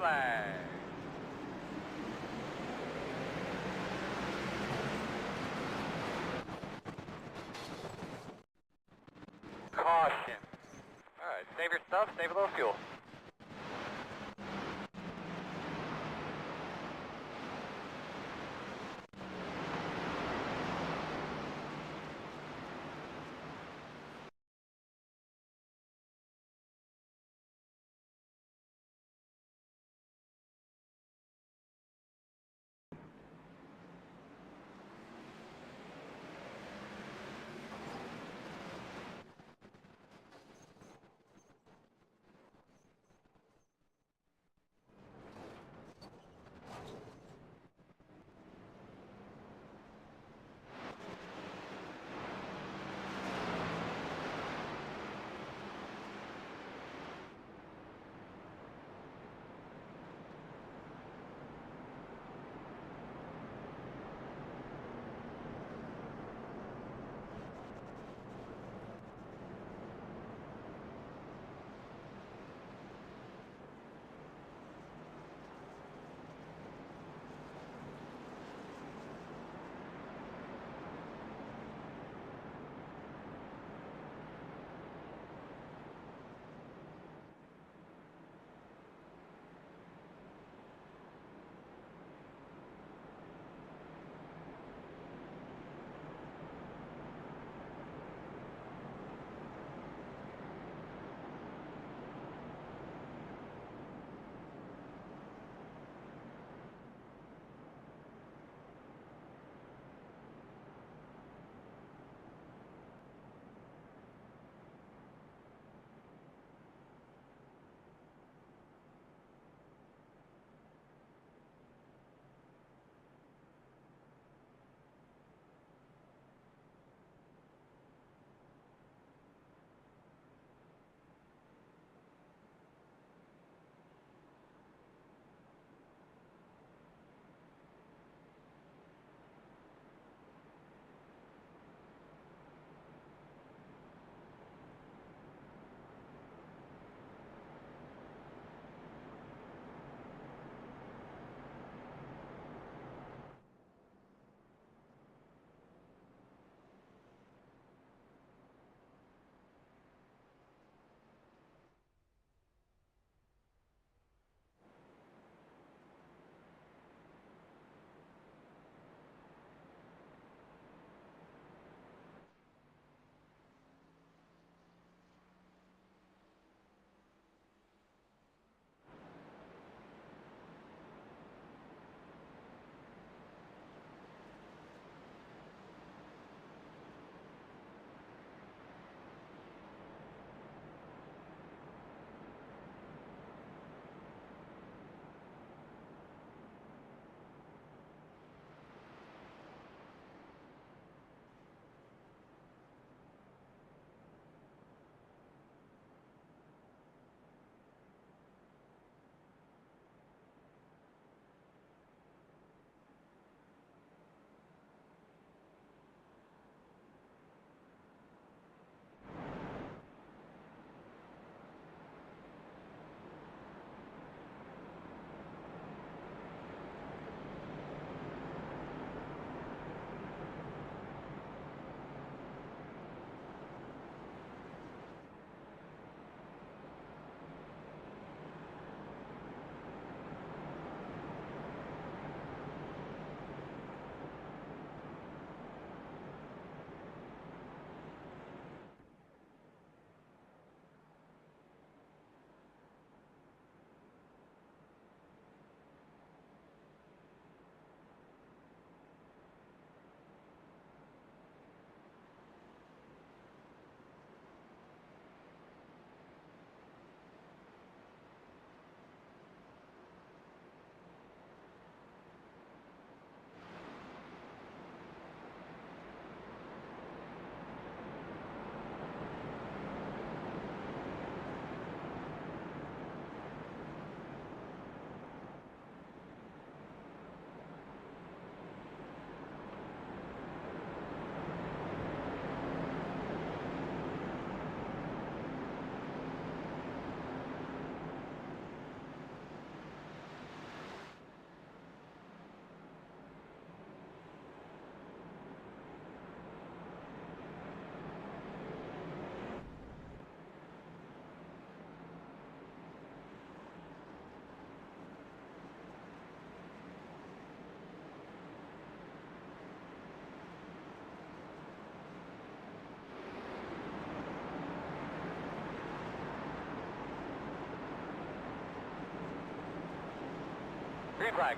flag. Caution. Alright, save your stuff, save a little fuel. Green flag.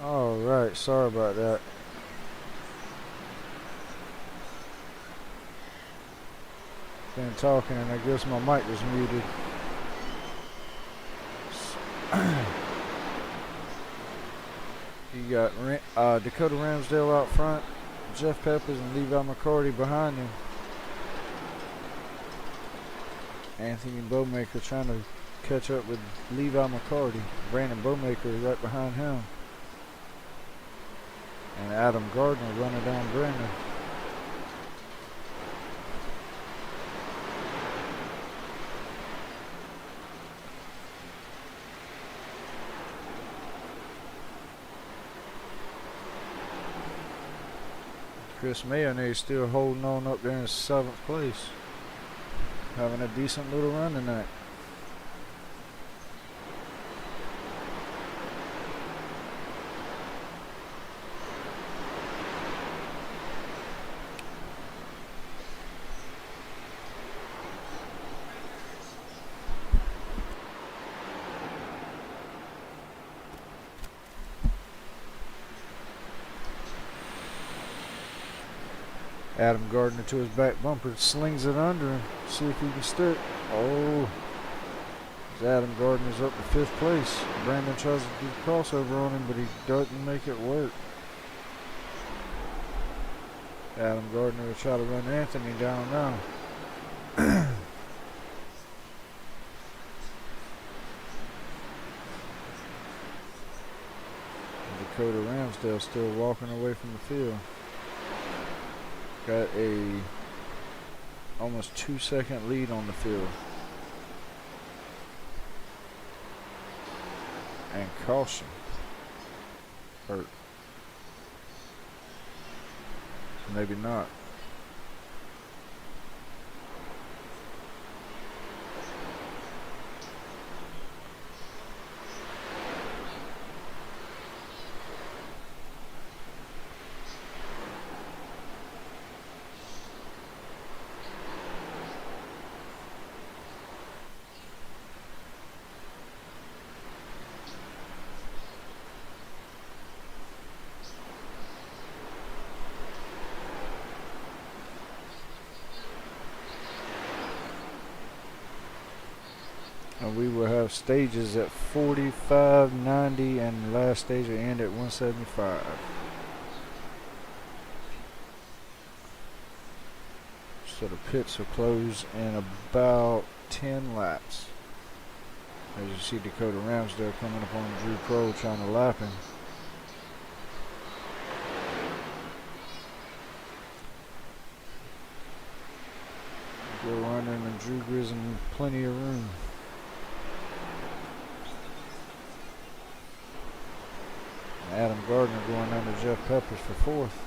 Alright, sorry about that. Been talking and I guess my mic was muted. You got Dakota Ramsdale out front, Jeff Peppers and Levi McCarty behind him. Anthony Bowmaker trying to catch up with Levi McCarty. Brandon Bowmaker is right behind him. And Adam Gardner running down Brandon. Chris Mayonnaise still holding on up there in 7th place. Having a decent little run tonight. Adam Gardner to his back bumper, slings it under him, see if he can stick. Oh, Adam Gardner's up to 5th place. Brandon tries to do the crossover on him, but he doesn't make it work. Adam Gardner will try to run Anthony down now. Dakota Ramsdale still walking away from the field. Got a almost 2-second lead on the field. And caution. Or maybe not. And we will have stages at 45, 90, and the last stage will end at 175. So the pits will close in about 10 laps. As you see Dakota Ramsdale coming up on Drew Crow trying to lap him. Joe Runner and Drew Grissom plenty of room. Adam Gardner going under Jeff Peppers for 4th.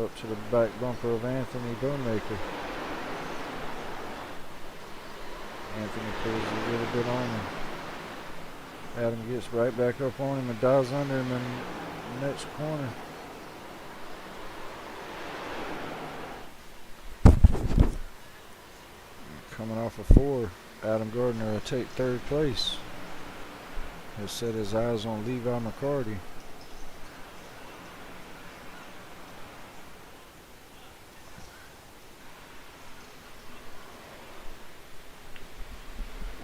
Up to the back bumper of Anthony Bowmaker. Anthony pulls a little bit on him. Adam gets right back up on him and dives under him in the next corner. Coming off of 4, Adam Gardner will take 3rd place. He'll set his eyes on Levi McCarty.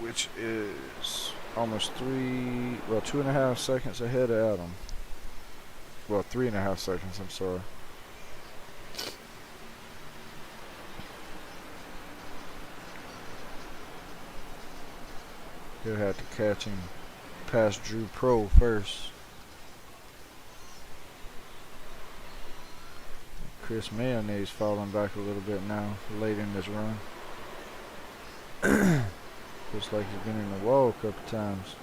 Which is almost 2.5 seconds ahead of Adam. Well, 3.5 seconds, I'm sorry. He'll have to catch him past Drew Pro first. Chris Mayonnaise falling back a little bit now, late in this run. Looks like he's been in the wall a couple times.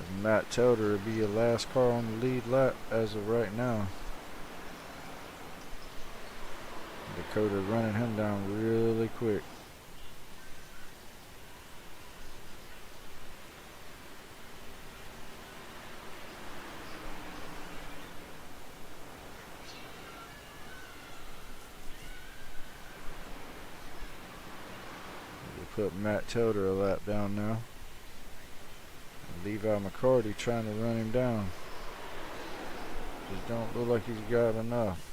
As Matt Telder will be your last car on the lead lap as of right now. Dakota running him down really quick. We'll put Matt Telder a lap down now. And Levi McCarty trying to run him down. Just don't look like he's got enough.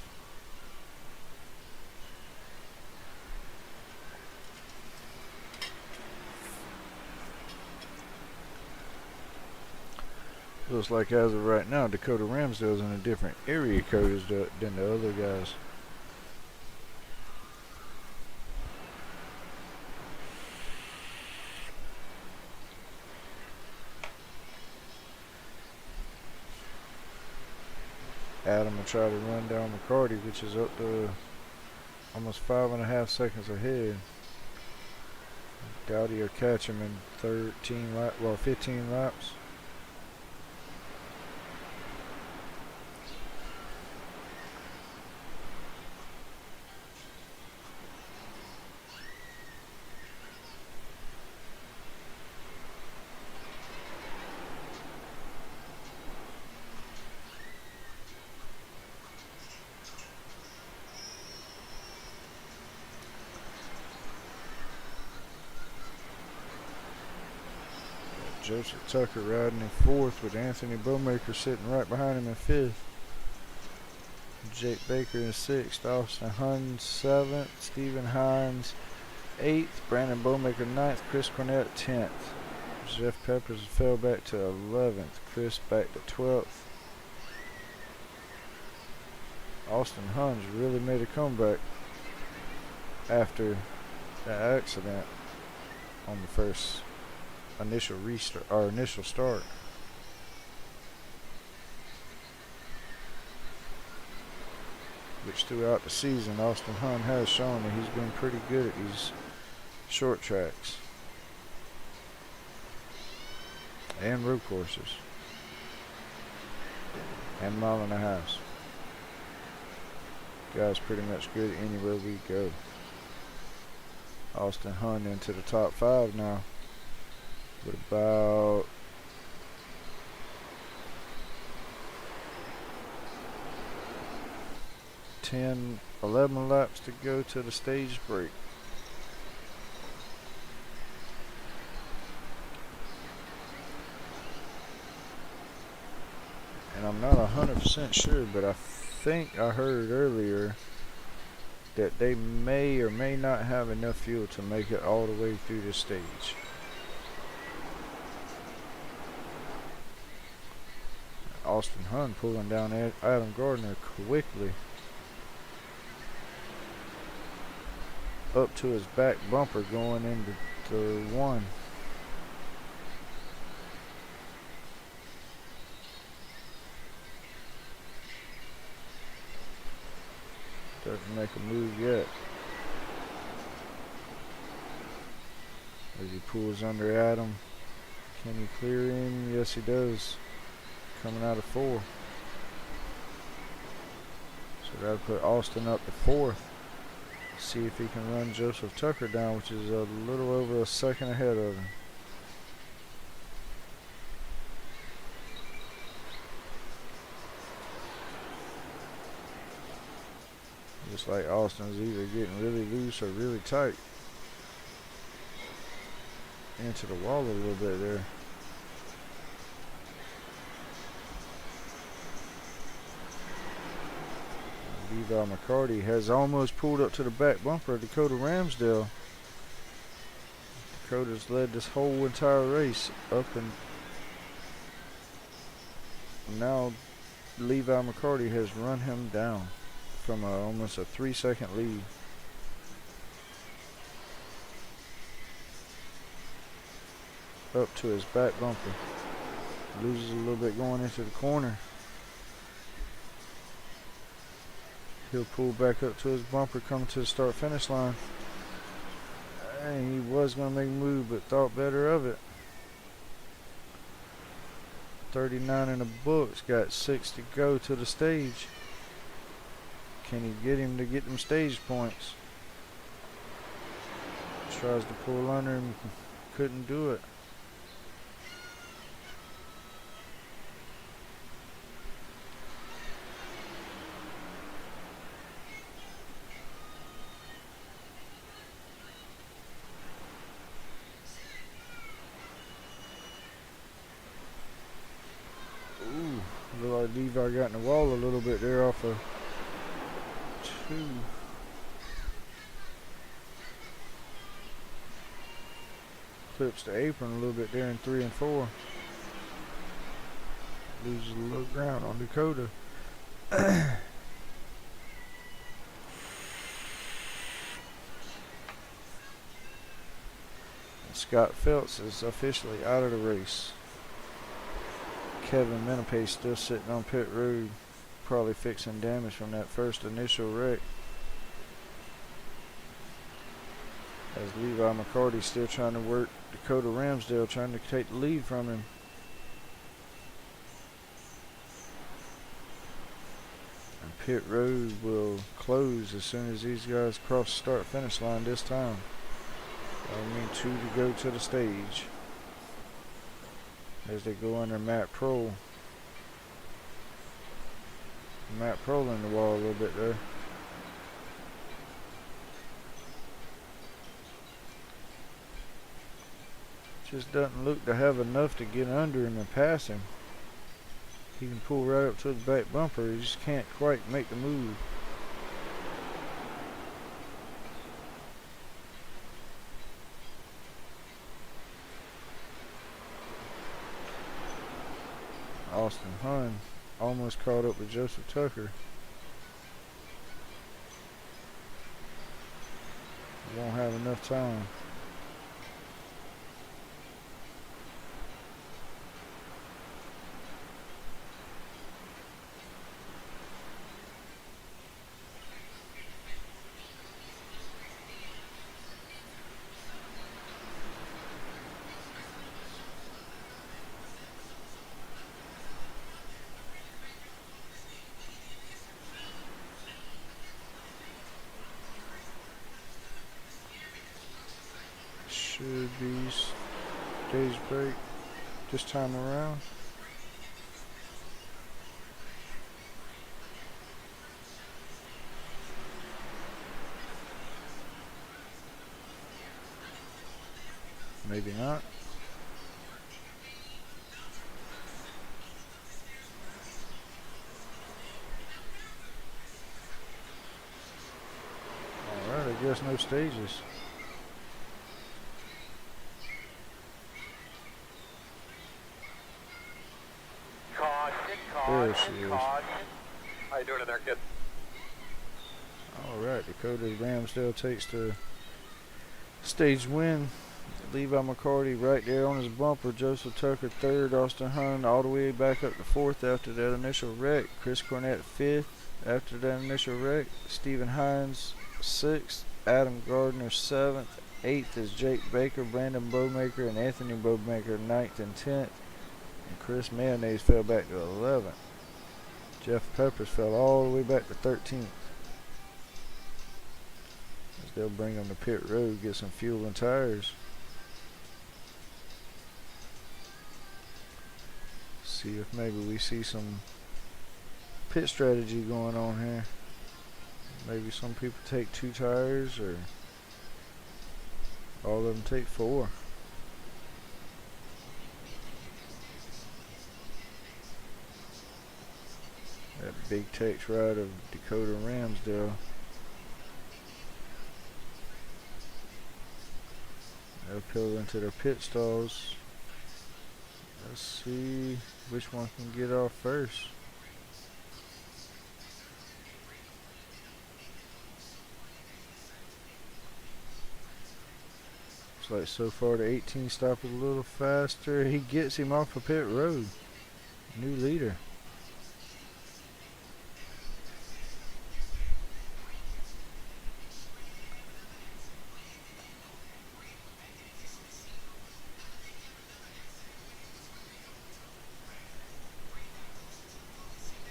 Looks like as of right now, Dakota Ramsdale's in a different area code than the other guys. Adam will try to run down McCarty, which is up to almost 5.5 seconds ahead. Dowdy will catch him in 15 laps. Joseph Tucker riding in 4th with Anthony Bowmaker sitting right behind him in 5th. Jake Baker in 6th, Austin Huns 7th, Stephen Hines 8th, Brandon Bowmaker 9th, Chris Cornett 10th. Jeff Peppers fell back to 11th, Chris back to 12th. Austin Huns really made a comeback after that accident on the first initial restart or initial start. Which throughout the season, Austin Hunt has shown that he's been pretty good at these short tracks and road courses and mile and a half. Guy's pretty much good anywhere we go. Austin Hunt into the top 5 now with about 11 laps to go to the stage break. And I'm not 100% sure, but I think I heard earlier that they may or may not have enough fuel to make it all the way through the stage. Austin Hunt pulling down Adam Gardner quickly up to his back bumper going into the 1. Doesn't make a move yet. As he pulls under Adam. Can he clear him? Yes, he does. Coming out of 4. So that'll put Austin up to 4th. See if he can run Joseph Tucker down, which is a little over a second ahead of him. Looks like Austin's either getting really loose or really tight. Into the wall a little bit there. Levi McCarty has almost pulled up to the back bumper of Dakota Ramsdale. Dakota's led this whole entire race up, and now Levi McCarty has run him down from almost a 3-second lead. Up to his back bumper. Loses a little bit going into the corner. He'll pull back up to his bumper coming to the start-finish line. And he was going to make a move, but thought better of it. 39 in the books, got 6 to go to the stage. Can he get him to get them stage points? Tries to pull under him, couldn't do it. Look like Levi got in the wall a little bit there off of 2. Clips the apron a little bit there in 3 and 4. Loses a little ground on Dakota. Scott Phelps is officially out of the race. Kevin Menapay still sitting on pit road, probably fixing damage from that first initial wreck. As Levi McCarty still trying to work Dakota Ramsdale, trying to take the lead from him. And pit road will close as soon as these guys cross the start-finish line this time. I mean 2 to go to the stage. As they go under Matt Prohl. Matt Prohl in the wall a little bit there. Just doesn't look to have enough to get under him and pass him. He can pull right up to the back bumper. He just can't quite make the move. Austin Hunn almost caught up with Joseph Tucker. Won't have enough time. Should be stage break this time around. Maybe not. Alright, I guess no stages. There she is. How you doing in there, kid? Alright, Dakota Ramsdale takes the stage win. Levi McCarty right there on his bumper. Joseph Tucker third. Austin Hunn all the way back up to fourth after that initial wreck. Chris Cornett fifth after that initial wreck. Stephen Hines sixth. Adam Gardner seventh. Eighth is Jake Baker, Brandon Bowmaker, and Anthony Bowmaker ninth and 10th. And Chris Mayonnaise fell back to 11th. Jeff Peppers fell all the way back to 13th. As they'll bring him to pit road, get some fuel and tires. See if maybe we see some pit strategy going on here. Maybe some people take 2 tires, or all of them take 4. That big text ride of Dakota Ramsdale. They'll pull into their pit stalls. Let's see which one can get off first. Looks like so far the 18 stop is a little faster. He gets him off of pit road. New leader.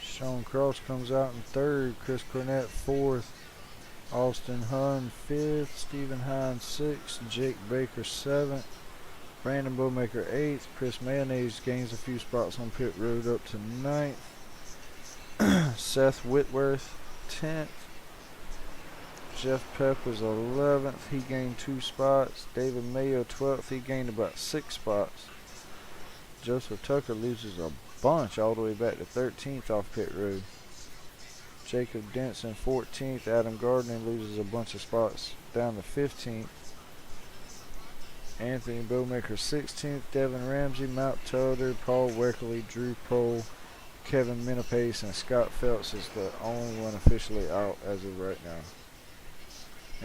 Sean Cross comes out in third. Chris Cornett fourth. Austin Hunn fifth. Stephen Hines sixth. Jake Baker seventh. Brandon Bowmaker eighth. Chris Mayonnaise gains a few spots on pit road up to ninth. Seth Whitworth 10th. Jeff Peppers 11th. He gained 2 spots. David Mayo 12th. He gained about 6 spots. Joseph Tucker loses a bunch all the way back to 13th off pit road. Jacob Denson 14th. Adam Gardner loses a bunch of spots down to 15th. Anthony Bowmaker 16th. Devin Ramsey, Mount Telder, Paul Weckerly, Drew Pohl, Kevin Minapace, and Scott Phelps is the only one officially out as of right now.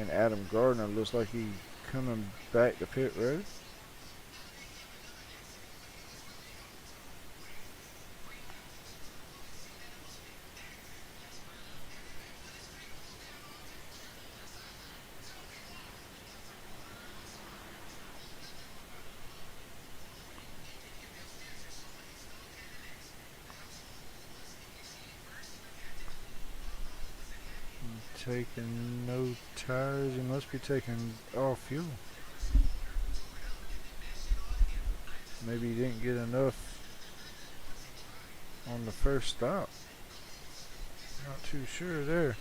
And Adam Gardner looks like he's coming back to pit road. Taking no tires. He must be taking all fuel. Maybe he didn't get enough on the first stop. Not too sure there.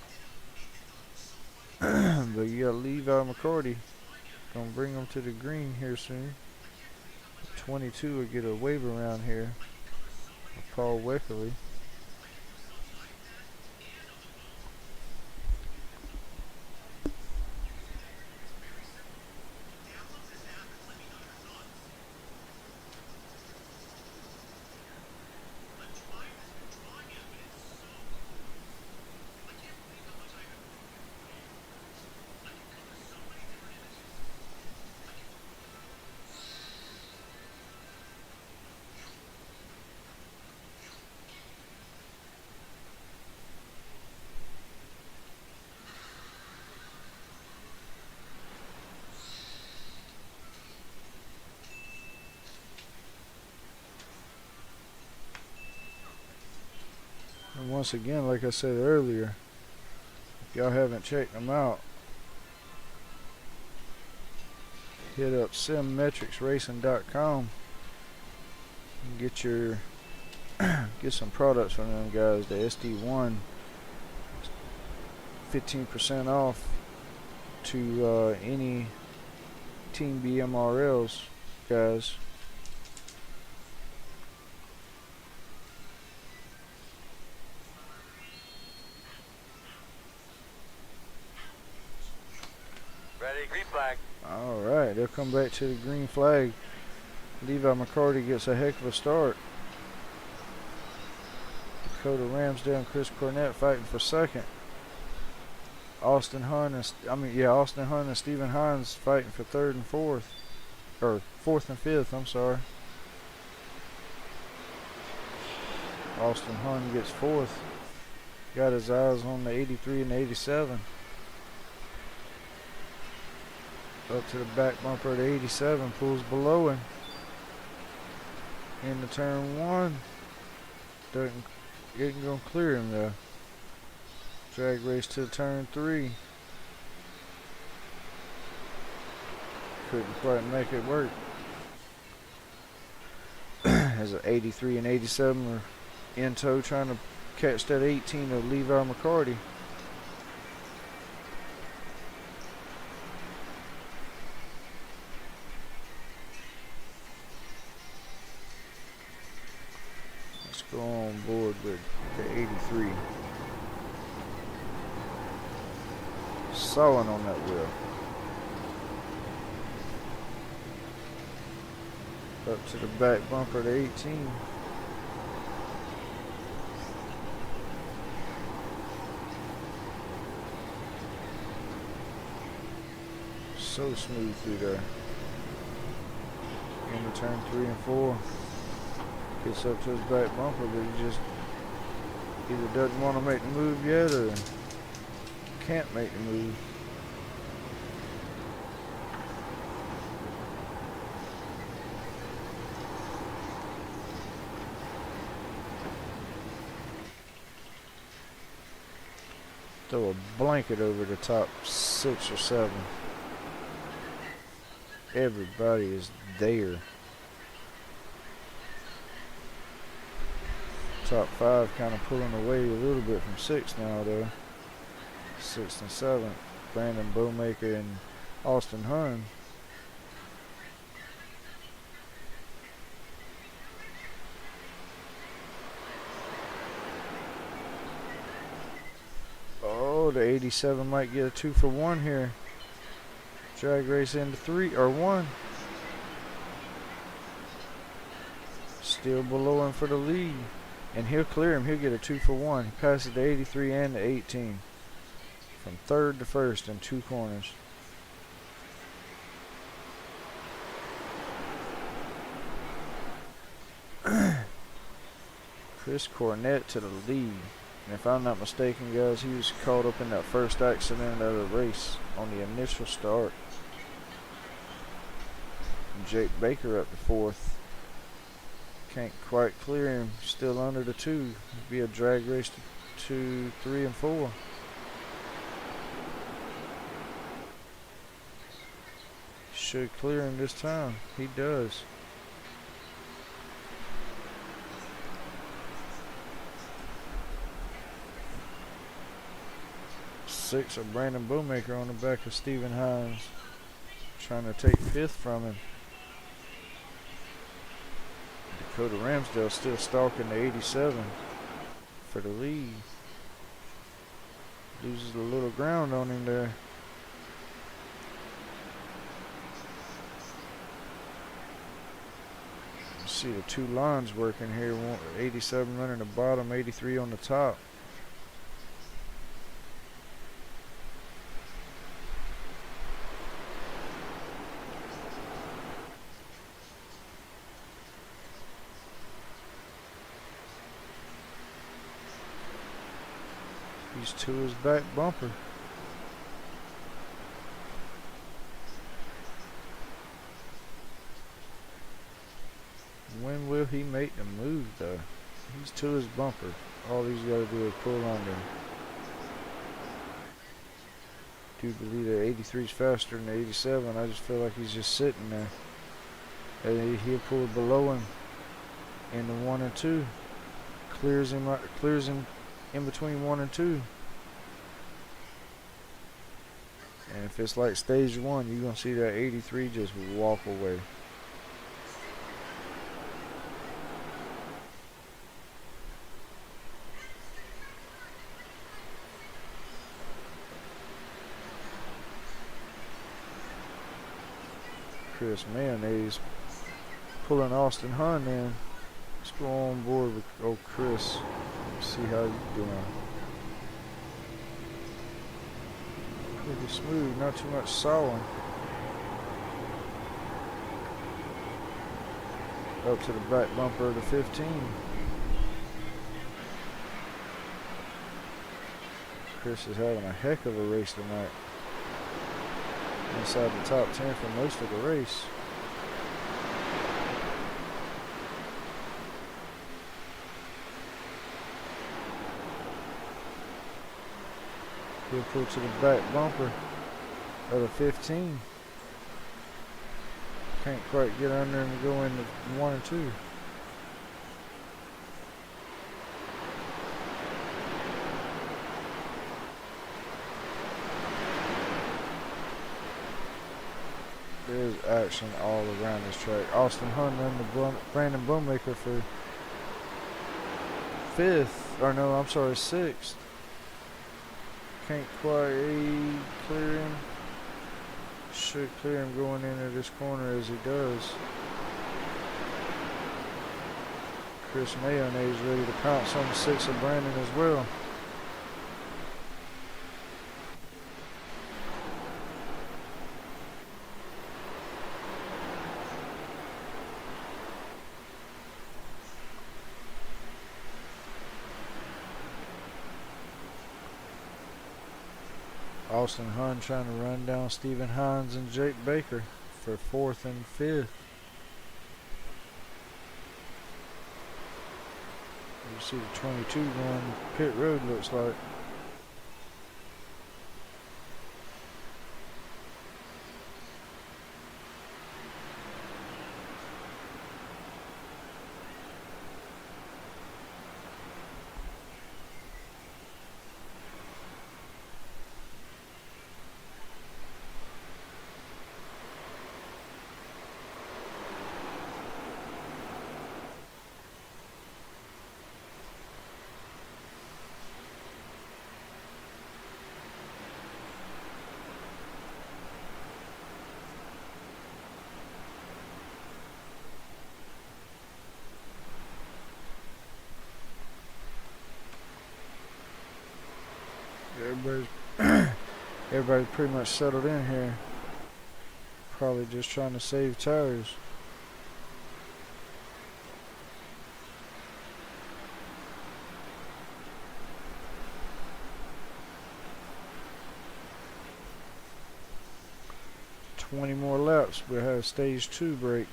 But you got Levi McCarty. Gonna bring him to the green here soon. 22 will get a wave around here. Paul Weckerly. And once again, like I said earlier, if y'all haven't checked them out, hit up simmetricsracing.com and get your get some products from them guys. The SD1, 15% off to any Team BMRLs guys. Ready, green flag. Alright, they'll come back to the green flag. Levi McCarty gets a heck of a start. Dakota Ramsdale and Chris Cornett fighting for second. Austin Hunt and Stephen Hines fighting for third and fourth. Or fourth and fifth, I'm sorry. Austin Hunt gets fourth. Got his eyes on the 83 and the 87. Up to the back bumper of the 87, pulls below him. Into turn one. Isn't gonna clear him though. Drag race to turn three. Couldn't quite make it work. As an 83 and 87 are in tow trying to catch that 18 of Levi McCarty. Let's go on board with the 83. Sawing on that wheel. Up to the back bumper of the 18. So smooth through there. Into turn 3 and 4. Gets up to his back bumper, but he just either doesn't want to make the move yet or can't make the move. Throw a blanket over the top 6 or 7. Everybody is there. Top 5 kind of pulling away a little bit from 6 now though. 6th and 7th. Brandon Bowmaker and Austin Hunt. Oh, the 87 might get a 2 for 1 here. Drag race into 3 or 1. Still below him for the lead. And he'll clear him. He'll get a 2 for 1. He passes the 83 and the 18. From 3rd to 1st in 2 corners. Chris Cornett to the lead. And if I'm not mistaken, guys, he was caught up in that first accident of the race on the initial start. And Jake Baker up to 4th. Can't quite clear him. Still under the 2. It'd be a drag race to 2, 3, and 4. Should clear him this time. He does. Six of Brandon Bowmaker on the back of Stephen Hines. Trying to take 5th from him. Dakota Ramsdale still stalking the 87 for the lead. Loses a little ground on him there. See the two lines working here. 87 running the bottom, 83 on the top. He's to his back bumper. When will he make the move though? He's to his bumper. All he's got to do is pull under. Do believe that 83 is faster than the 87. I just feel like he's just sitting there. And he'll pull below him in the 1 and 2. Clears him in between 1 and 2. And if it's like stage 1, you're going to see that 83 just walk away. Chris Mayonnaise pulling Austin Hunt in. Let's go on board with old Chris. See how he's doing. Pretty smooth, not too much sawing. Up to the back bumper of the 15. Chris is having a heck of a race tonight. Inside the top 10 for most of the race. He'll pull to the back bumper of the 15. Can't quite get under him to go into 1 and 2. There's action all around this track. Austin Hunt and the Brandon Bowmaker for 5th. Or no, I'm sorry, 6th. Can't quite clear him. Should clear him going into this corner as he does. Chris Mayonnaise ready to pounce on the 6 of Brandon as well. Austin Hunt trying to run down Stephen Hines and Jake Baker for 4th and 5th. You see the 22 going pit road, looks like. Everybody's pretty much settled in here. Probably just trying to save tires. "20 more laps, we'll have stage 2 break."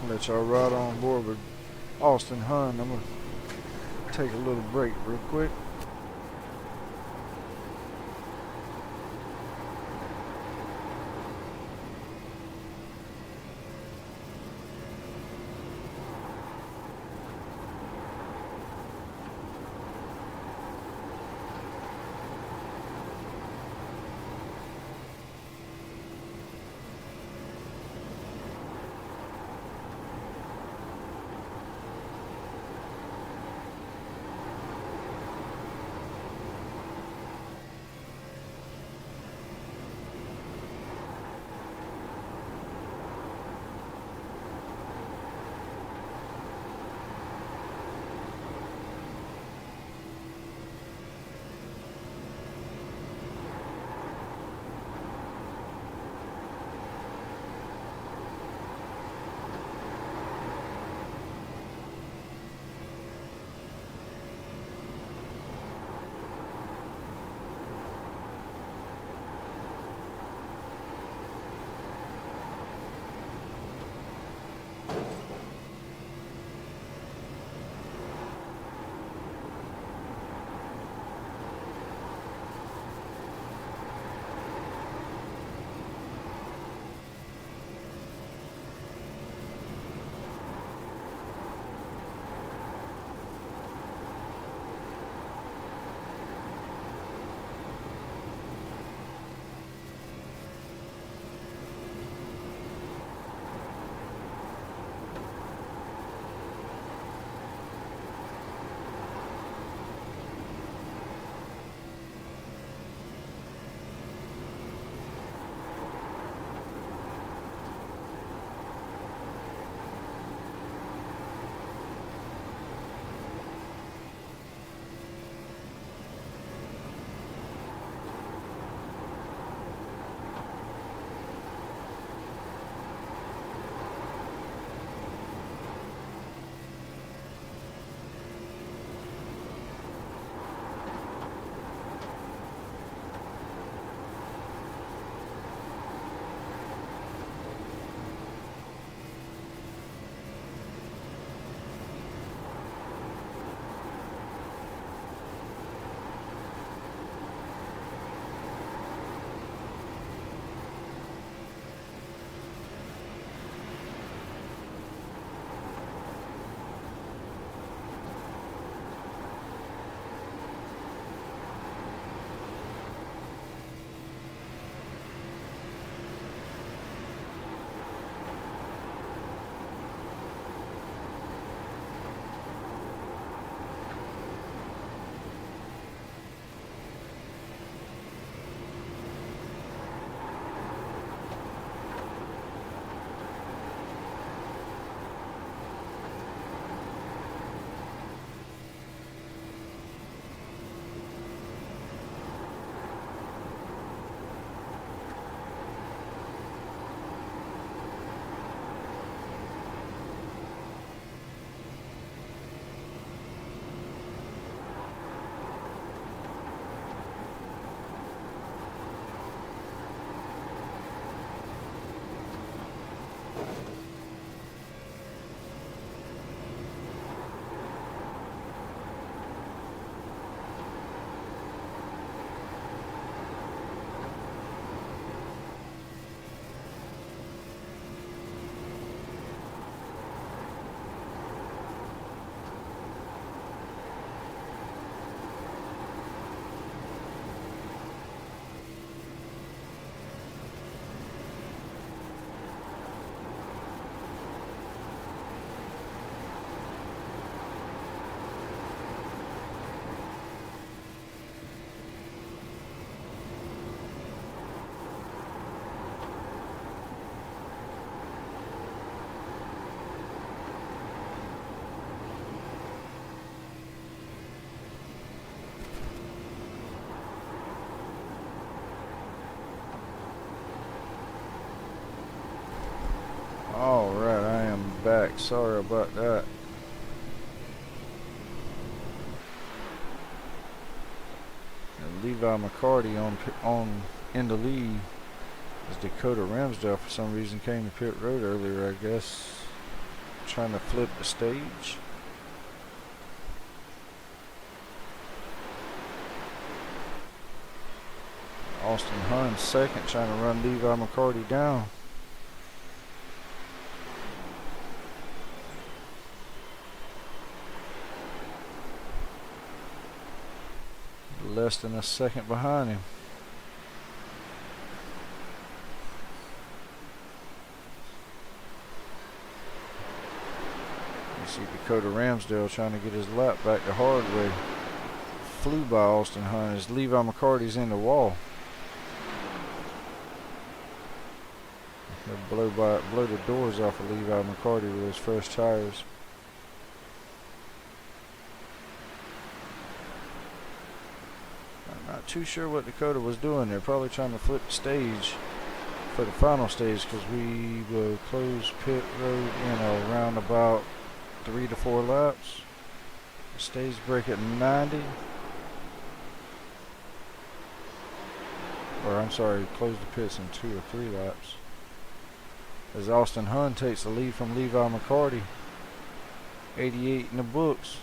let y'all ride on board with Austin Hun. I'm gonna take a little break real quick. Alright, I am back. Sorry about that. And Levi McCarty on in the lead as Dakota Ramsdale for some reason came to pit road earlier, I guess. trying to flip the stage. Austin Hunt second, trying to run Levi McCarty down. Less than a second behind him. You see Dakota Ramsdale trying to get his lap back the hard way. Flew by Austin Hunt as Levi McCarty's in the wall. They'll blow the doors off of Levi McCarty with his fresh tires. I'm not too sure what Dakota was doing there. Probably trying to flip the stage for the final stage, because we will close pit road in around about 3 to 4 laps. The stage break at 90. Or I'm sorry, close the pits in 2 or 3 laps. As Austin Hunt takes the lead from Levi McCarty. 88 in the books.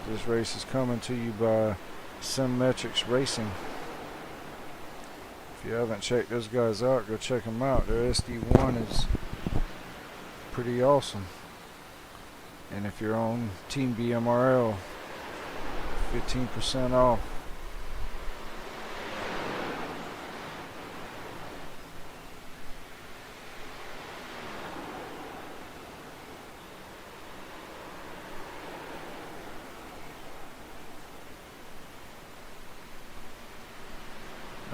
This race is coming to you by Simmetrics Racing. If you haven't checked those guys out, go check them out. Their SD1 is pretty awesome. And if you're on Team BMRL, 15% off.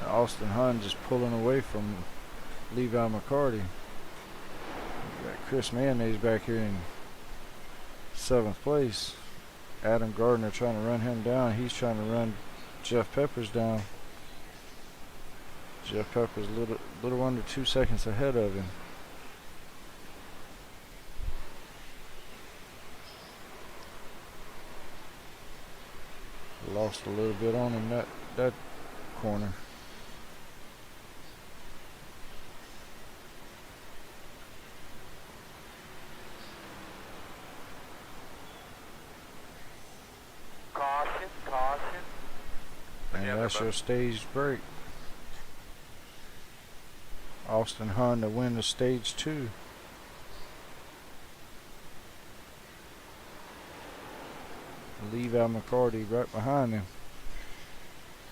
Now Austin Hunt just pulling away from Levi McCarty. Got Chris Mayonnaise back here in 7th place. Adam Gardner trying to run him down. He's trying to run Jeff Peppers down. Jeff Peppers little under 2 seconds ahead of him. Lost a little bit on him that corner. And that's your staged break. Austin Hunt to win the stage 2. Levi McCarty right behind him.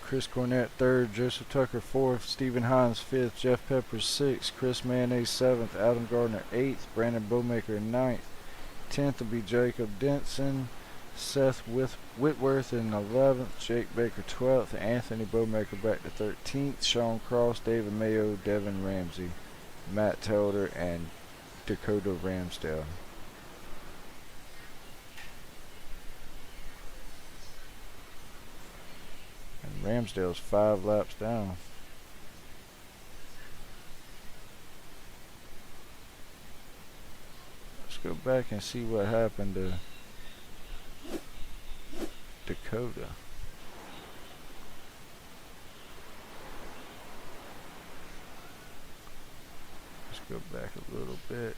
Chris Cornett 3rd, Joseph Tucker 4th, Stephen Hines 5th, Jeff Peppers 6th, Chris Mayonnaise 7th, Adam Gardner 8th, Brandon Bowmaker 9th. 10th will be Jacob Denson, Seth Whitworth in 11th, Jake Baker 12th, Anthony Bowmaker back to 13th, Sean Cross, David Mayo, Devin Ramsey, Matt Telder, and Dakota Ramsdale. And Ramsdale's 5 laps down. Let's go back and see what happened to Dakota. Let's go back a little bit.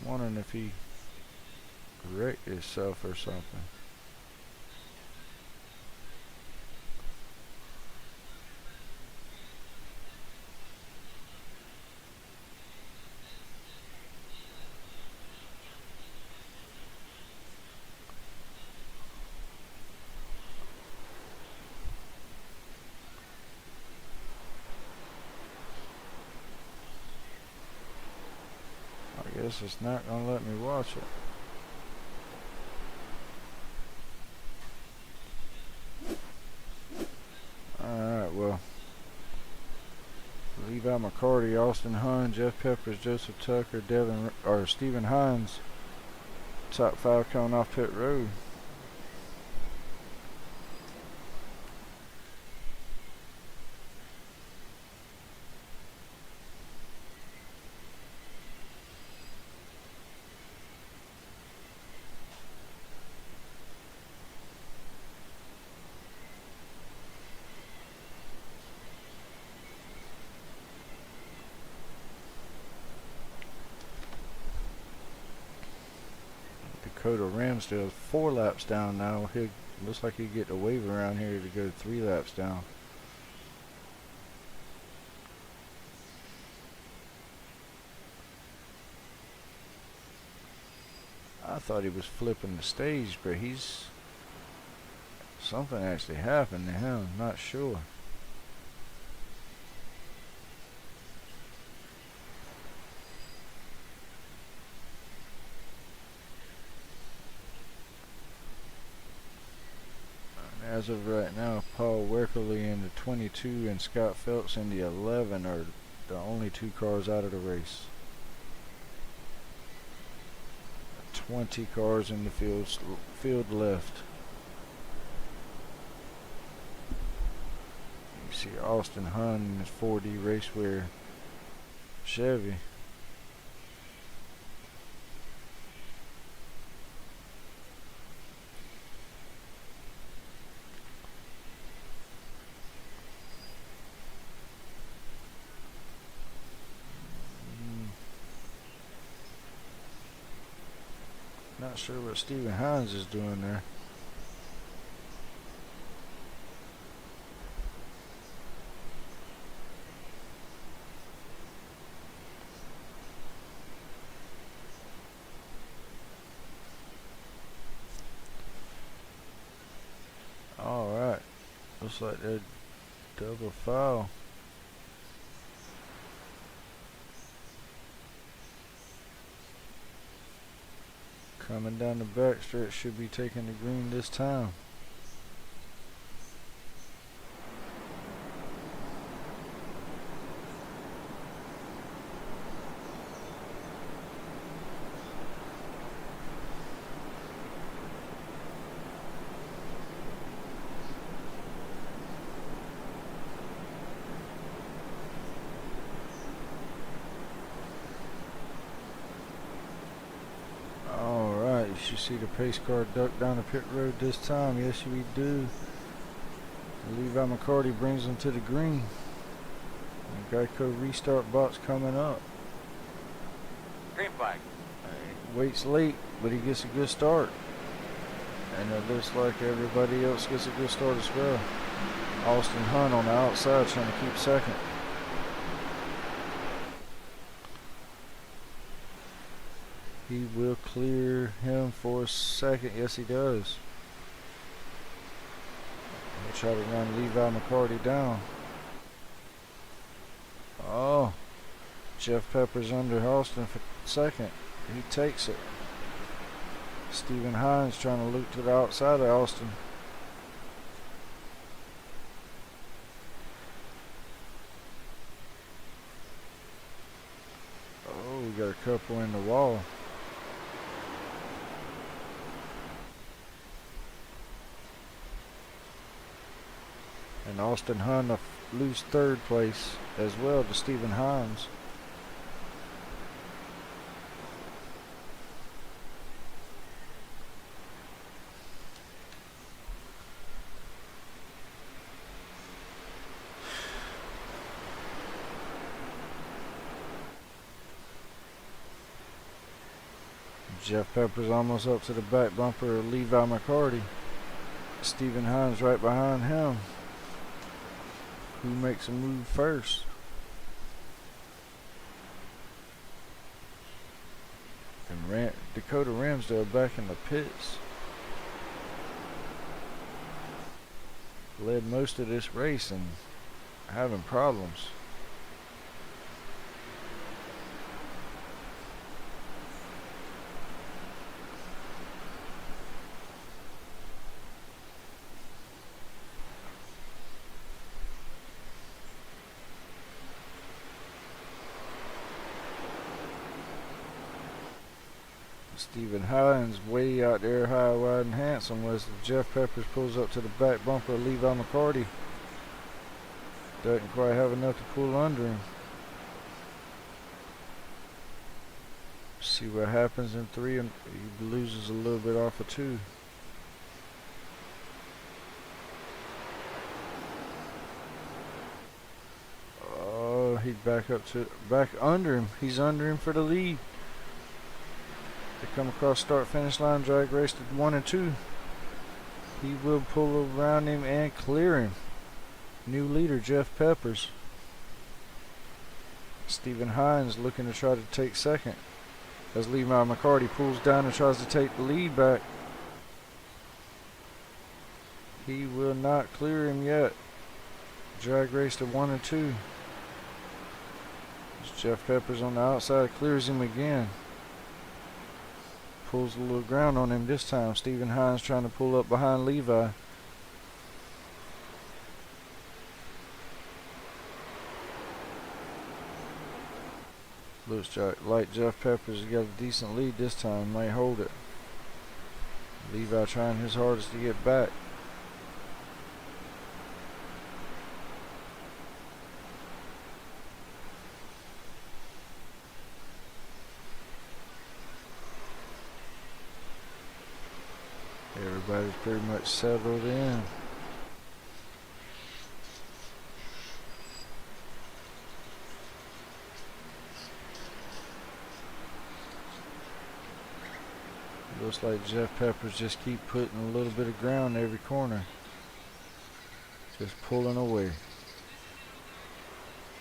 I'm wondering if he wrecked himself or something. I guess it's not gonna let me watch it. Alright, well, Levi McCarty, Austin Hunt, Jeff Peppers, Joseph Tucker, Stephen Hines, top 5 coming off pit road. Dakota Ramsdale is 4 laps down now. He looks like he'd get the wave around here to go 3 laps down. I thought he was flipping the stage, but something actually happened to him. Not sure. As of right now, Paul Werkeley in the 22 and Scott Phelps in the 11 are the only 2 cars out of the race. 20 cars in the field left. You see Austin Hunt in his 4D racewear Chevy. Not sure what Stephen Hines is doing there. Alright. Looks like they're double foul. Coming down the back stretch, should be taking the green this time. You see the pace car duck down the pit road this time. Yes, we do. Levi McCarty brings them to the green. The Geico restart box coming up. Green flag. Waits late, but he gets a good start. And it looks like everybody else gets a good start as well. Austin Hunt on the outside trying to keep second. He will clear him for a second. Yes, he does. He'll try to run Levi McCarty down. Oh, Jeff Pepper's under Austin for second. He takes it. Stephen Hines trying to loop to the outside of Austin. Oh, we got a couple in the wall. And Austin Hunt lose third place as well to Stephen Hines. Jeff Pepper's almost up to the back bumper of Levi McCarty. Stephen Hines right behind him. Who makes a move first? And Dakota Ramsdale back in the pits. Led most of this race and having problems. Stephen Hines way out there high, wide, and handsome as Jeff Peppers pulls up to the back bumper of Levi McCarty. Doesn't quite have enough to pull under him. See what happens in 3, and he loses a little bit off of 2. Oh, he'd back under him. He's under him for the lead. They come across start finish line. Drag race to 1 and 2. He will pull around him and clear him. New leader Jeff Peppers. Stephen Hines looking to try to take second as Levi McCarty pulls down and tries to take the lead back. He will not clear him yet. Drag race to 1 and 2. Jeff Peppers on the outside clears him again. Pulls a little ground on him this time. Stephen Hines trying to pull up behind Levi. Looks like Jeff Peppers has got a decent lead this time. Might hold it. Levi trying his hardest to get back. Everybody's pretty much settled in. Looks like Jeff Peppers just keep putting a little bit of ground in every corner. Just pulling away.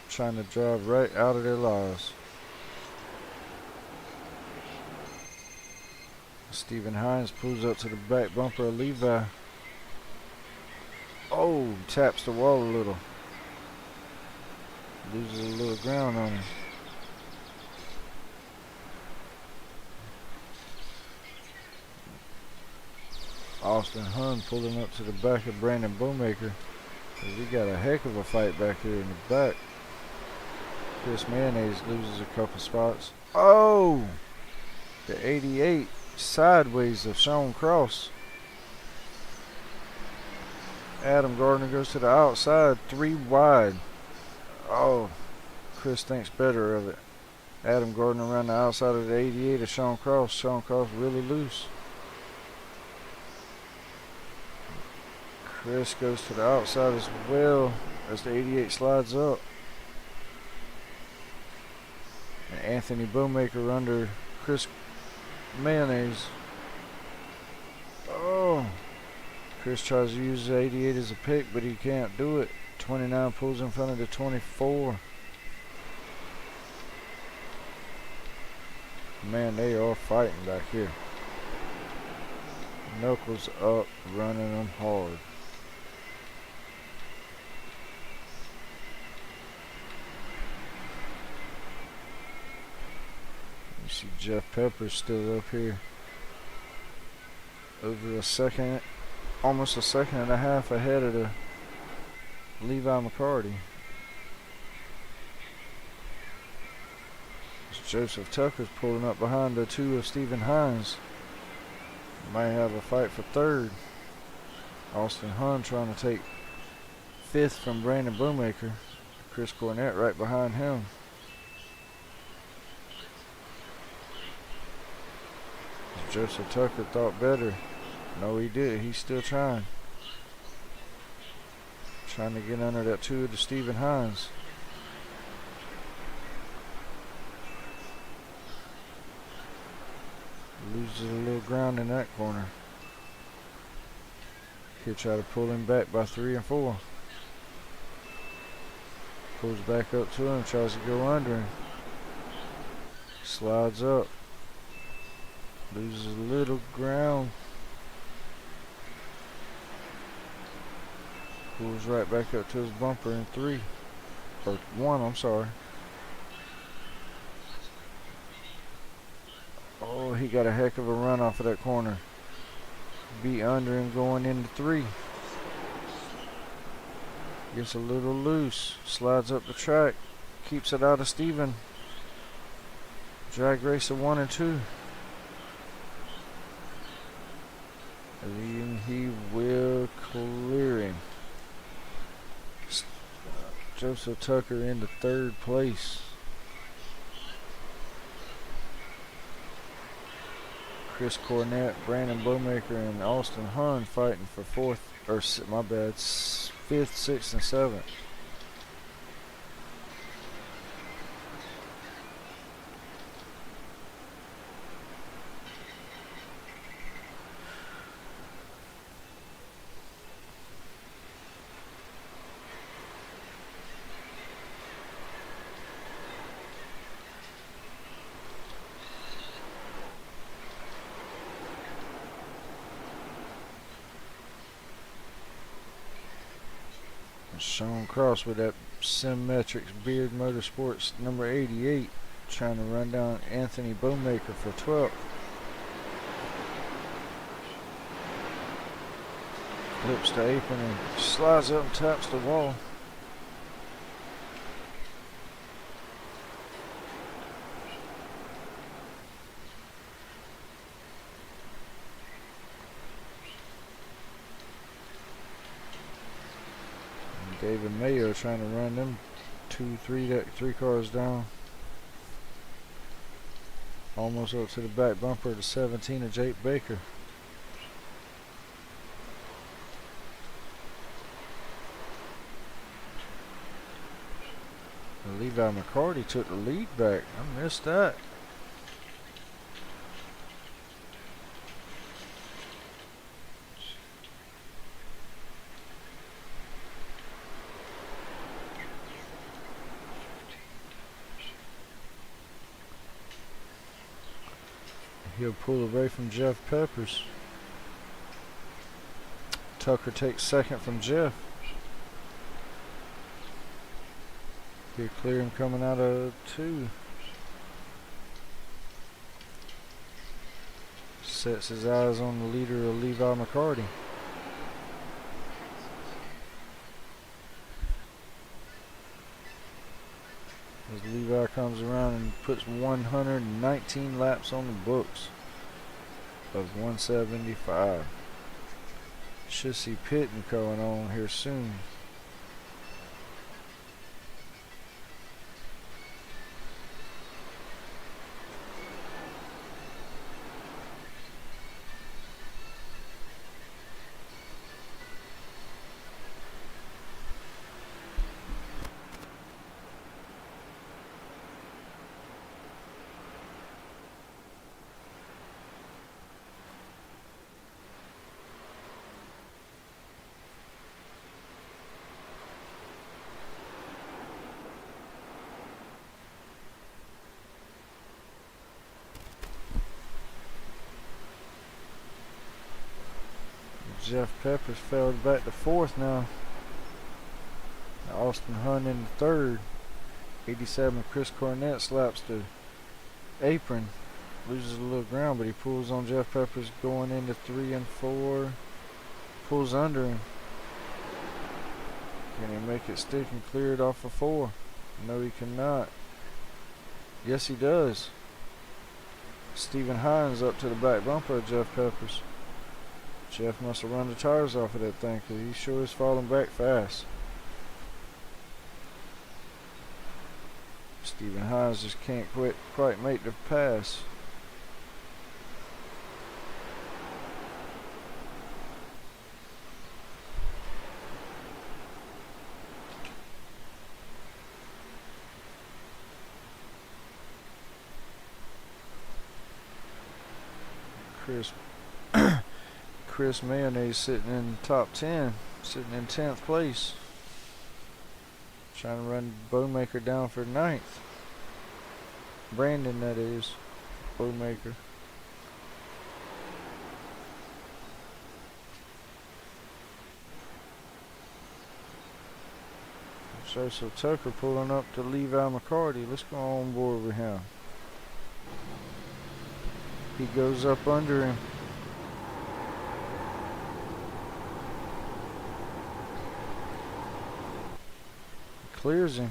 Trying to drive right out of their lives. Stephen Hines pulls up to the back bumper of Levi. Oh, taps the wall a little. Loses a little ground on him. Austin Hunn pulling up to the back of Brandon Bowmaker. We got a heck of a fight back here in the back. Chris Mayonnaise loses a couple spots. Oh! The 88 sideways of Sean Cross. Adam Gardner goes to the outside, 3 wide. Oh, Chris thinks better of it. Adam Gardner around the outside of the 88 of Sean Cross. Sean Cross really loose. Chris goes to the outside as well as the 88 slides up. And Anthony Bowmaker under Chris Mayonnaise. Oh. Chris tries to use the 88 as a pick, but he can't do it. 29 pulls in front of the 24. Man, they are fighting back here. Knuckles up, running them hard. You see Jeff Peppers still up here. Over a second, almost a second and a half ahead of the Levi McCarty. Joseph Tucker's pulling up behind the 2 of Stephen Hines. Might have a fight for 3rd. Austin Hunn trying to take 5th from Brandon Bowmaker. Chris Cornett right behind him. Joseph Tucker thought better. No, he did. He's still trying. Trying to get under that 2 of the Stephen Hines. Loses a little ground in that corner. He'll try to pull him back by 3 and 4. Pulls back up to him, tries to go under him. Slides up. Loses a little ground. Pulls right back up to his bumper in 3. Or 1, I'm sorry. Oh, he got a heck of a run off of that corner. Be under him going into 3. Gets a little loose. Slides up the track. Keeps it out of Steven. Drag race of 1 and 2. And he will clear him. Joseph Tucker into 3rd place. Chris Cornett, Brandon Bowmaker, and Austin Hunn fighting for 4th, or my bad, 5th, 6th, and 7th. Sean Cross with that Symmetrics Beard Motorsports number 88, trying to run down Anthony Bowmaker for 12th. Flips the apron and slides up and taps the wall. And David Mayo trying to run them three cars down. Almost up to the back bumper to 17 of Jake Baker. Levi McCarty took the lead back. I missed that. He'll pull away from Jeff Peppers. Tucker takes second from Jeff. He'll clear him coming out of 2. Sets his eyes on the leader of Levi McCarty. As Levi comes around and puts 119 laps on the books of 175. Should see pitting going on here soon. Jeff Peppers fell back to 4th now. Austin Hunt in 3rd. 87 Chris Cornett slaps the apron. Loses a little ground, but he pulls on Jeff Peppers going into 3 and 4. Pulls under him. Can he make it stick and clear it off of 4? No, he cannot. Yes, he does. Stephen Hines up to the back bumper of Jeff Peppers. Jeff must have run the tires off of that thing because he sure is falling back fast. Stephen Hines just can't quite make the pass. Chris Mayonnaise sitting in top 10, sitting in 10th place. Trying to run Bowmaker down for 9th. Brandon, that is. Bowmaker. So Tucker pulling up to Levi McCarty. Let's go on board with him. He goes up under him. Clears him.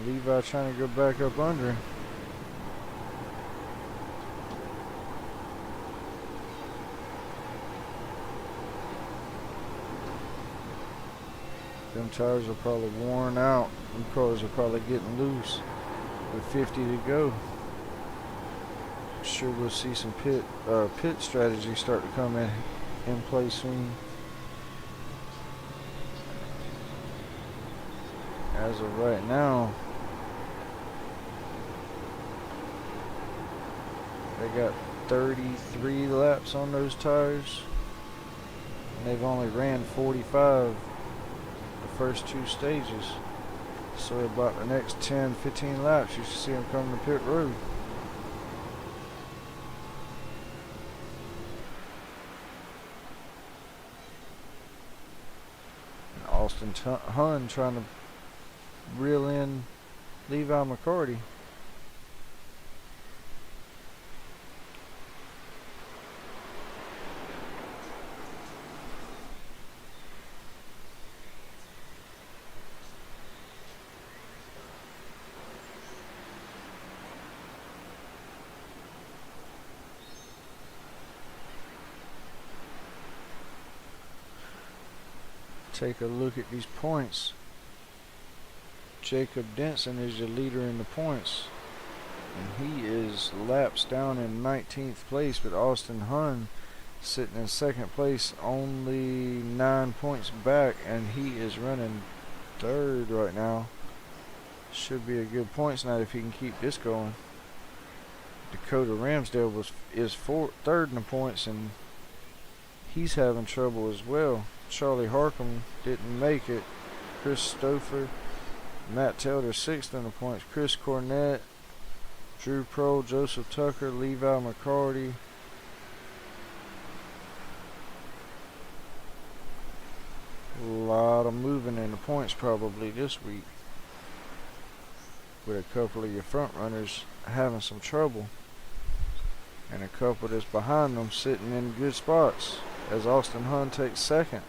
Levi trying to go back up under him. Them tires are probably worn out. Them cars are probably getting loose with 50 to go. Sure we'll see some pit strategy start to come in play soon. As of right now, they got 33 laps on those tires, and they've only ran 45 the first 2 stages. So about the next 10-15 laps, you should see them coming to pit road. Austin Hun trying to reel in Levi McCarty. Take a look at these points. Jacob Denson is your leader in the points, and he is laps down in 19th place, but Austin Hun sitting in second place, only 9 points back, and he is running third right now. Should be a good points night if he can keep this going. Dakota Ramsdale is third in the points, and he's having trouble as well. Charlie Harcum didn't make it. Chris Stouffer, Matt Taylor sixth in the points. Chris Cornett, Drew Prohl, Joseph Tucker, Levi McCarty. A lot of moving in the points probably this week, with a couple of your front runners having some trouble, and a couple that's behind them sitting in good spots as Austin Hun takes second.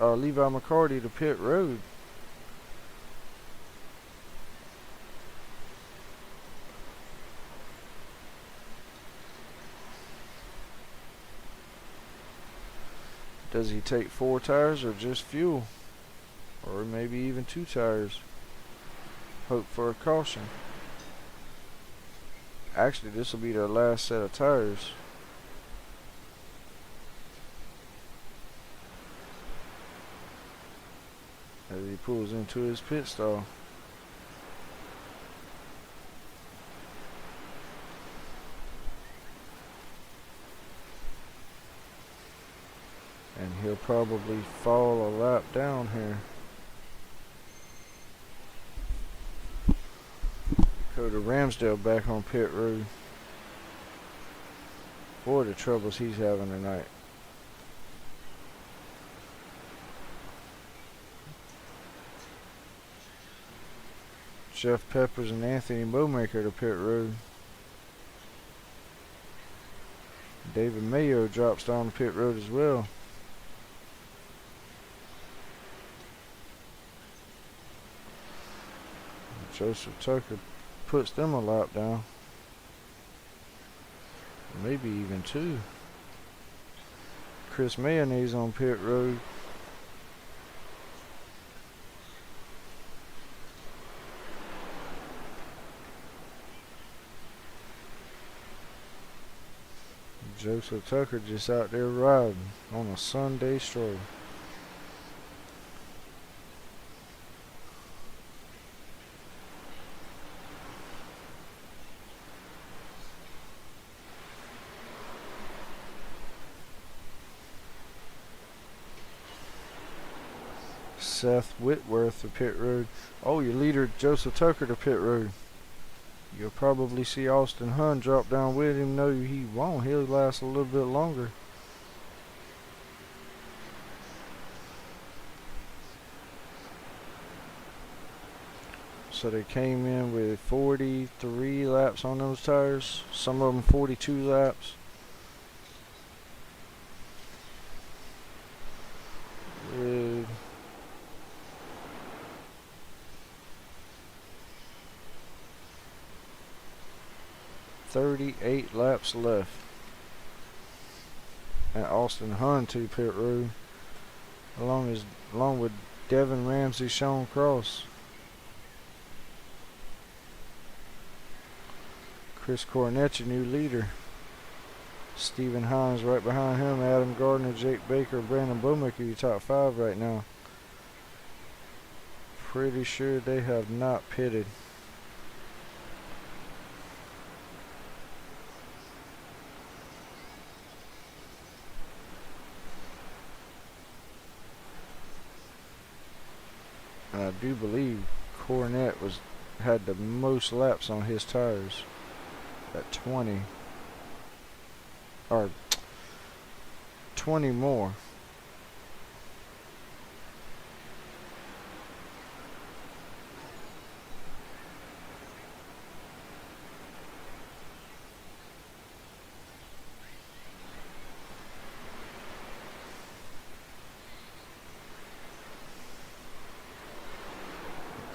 Levi McCarty to pit road. Does he take 4 tires or just fuel? Or maybe even 2 tires? Hope for a caution. Actually, this will be their last set of tires. As he pulls into his pit stall. And he'll probably fall a lap down here. Dakota Ramsdale back on pit road. Boy, the troubles he's having tonight. Jeff Peppers and Anthony Bowmaker to pit road. David Mayo drops down the pit road as well. Joseph Tucker puts them a lap down. Maybe even 2. Chris Mayonnaise on pit road. Joseph Tucker just out there riding on a Sunday stroll. Seth Whitworth to pit road. Oh, your leader Joseph Tucker to pit road. You'll probably see Austin Hun drop down with him. No, he won't. He'll last a little bit longer. So they came in with 43 laps on those tires. Some of them 42 laps. With 38 laps left. And Austin Hun to pit road, along with Devin Ramsey, Sean Cross. Chris Cornett, your new leader. Stephen Hines right behind him. Adam Gardner, Jake Baker, Brandon Bowmaker, your top 5 right now. Pretty sure they have not pitted. And I do believe Cornett had the most laps on his tires at 20. Or 20 more.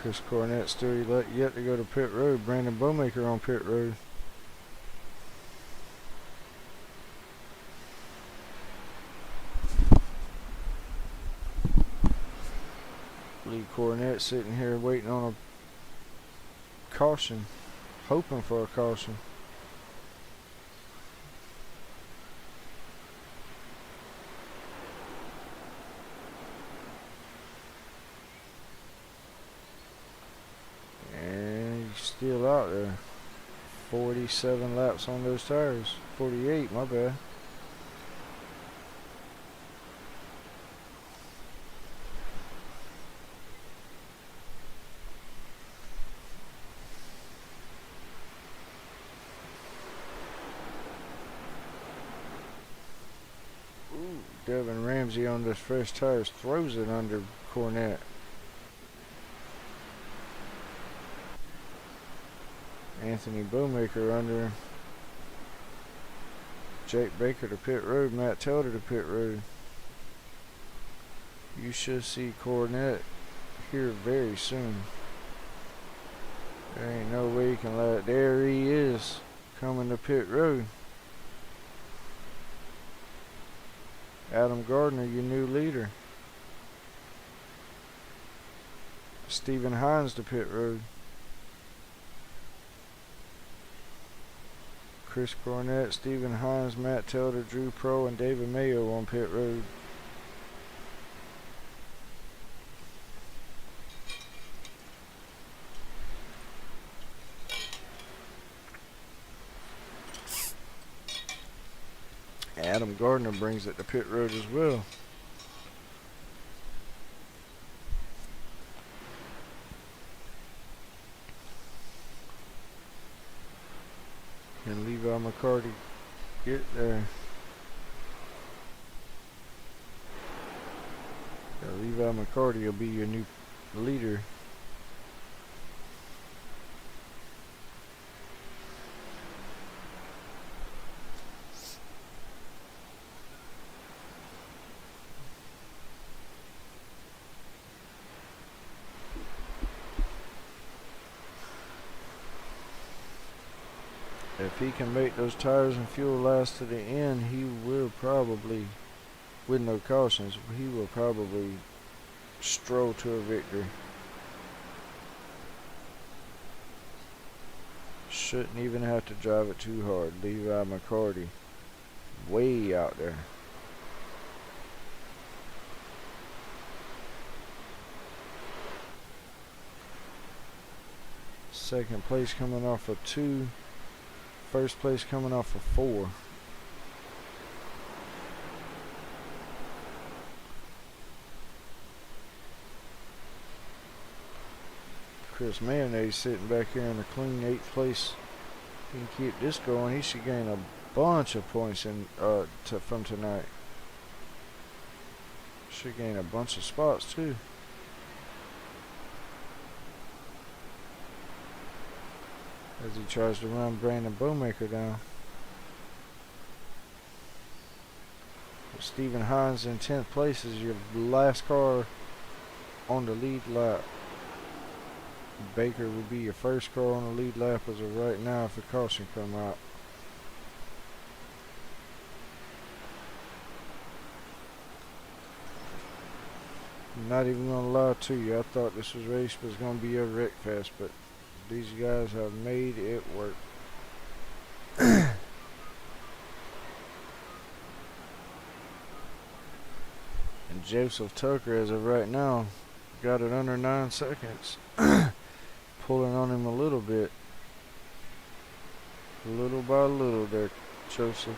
Chris Cornett still yet to go to pit road. Brandon Bowmaker on pit road. Lee Cornett sitting here waiting on a caution, hoping for a caution. And he's still out there. 47 laps on those tires. 48, my bad. Devin Ramsey on those fresh tires throws it under Cornett. Anthony Bowmaker under Jake Baker to pit road. Matt Taylor to pit road. You should see Cornett here very soon. There ain't no way you can let it. There he is coming to pit road. Adam Gardner, your new leader. Stephen Hines to pit road. Chris Cornett, Stephen Hines, Matt Taylor, Drew Pro, and David Mayo on pit road. Adam Gardner brings it to pit road as well. Can Levi McCarty get there? Yeah, Levi McCarty will be your new leader. If he can make those tires and fuel last to the end, he will probably, with no cautions, he will probably stroll to a victory. Shouldn't even have to drive it too hard. Levi McCarty, way out there. Second place coming off of 2. First place coming off of 4. Chris Mayonnaise sitting back here in a clean 8th place. He can keep this going. He should gain a bunch of points in from tonight. Should gain a bunch of spots too. As he tries to run Brandon Bowmaker down. Stephen Hines in 10th place is your last car on the lead lap. Baker would be your first car on the lead lap as of right now if the caution come out. I'm not even gonna lie to you, I thought this race was gonna be a wreck fest, but these guys have made it work. And Joseph Tucker, as of right now, got it under 9 seconds. Pulling on him a little bit. Little by little there, Joseph.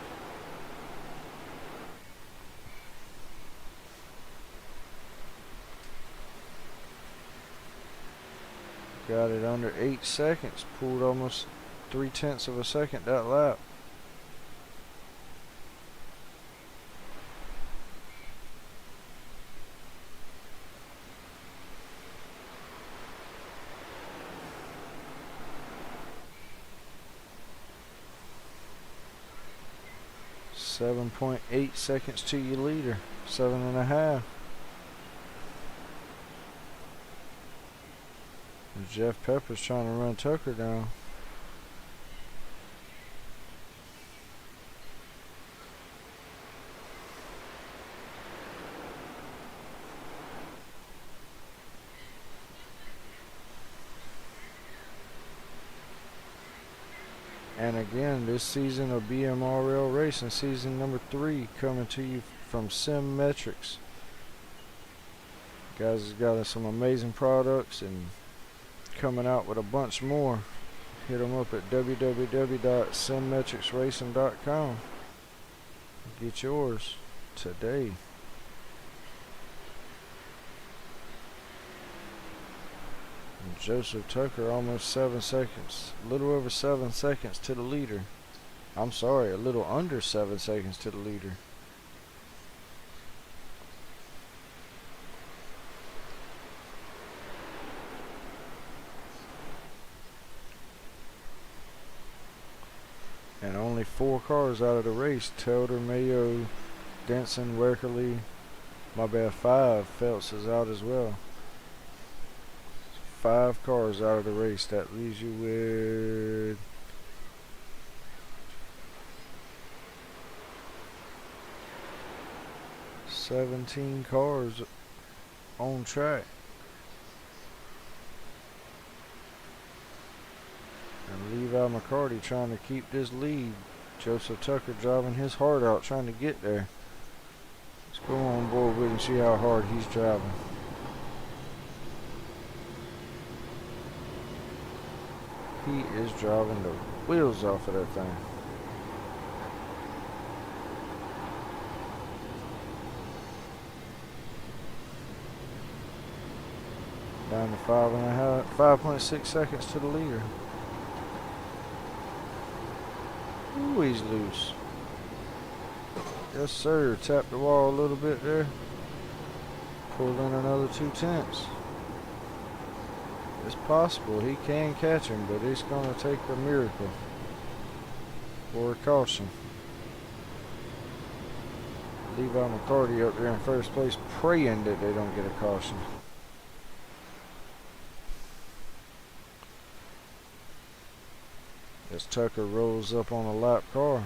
Got it under 8 seconds. Pulled almost 3/10 of a second that lap. .8 seconds to your leader. 7.5. And Jeff Pepper's trying to run Tucker down. And again, this season of BMRL Racing, season number 3, coming to you from Sim Metrics. Guys has got some amazing products and coming out with a bunch more. Hit them up at www.simmetricsracing.com. Get yours today. And Joseph Tucker almost 7 seconds, a little over 7 seconds to the leader. I'm sorry, a little under 7 seconds to the leader. And only 4 cars out of the race. Telder, Mayo, Denson, Werkerly. My bad, 5. Phelps is out as well. 5 cars out of the race. That leaves you with 17 cars on track. And Levi McCarty trying to keep this lead. Joseph Tucker driving his heart out trying to get there. Let's go on board with and see how hard he's driving. He is driving the wheels off of that thing. Down to 5.6 seconds to the leader. Ooh, he's loose. Yes, sir. Tapped the wall a little bit there. Pulled in another 2/10. It's possible he can catch him, but it's going to take a miracle or a caution. Levi McCarty up there in first place, praying that they don't get a caution. As Tucker rolls up on a lap car.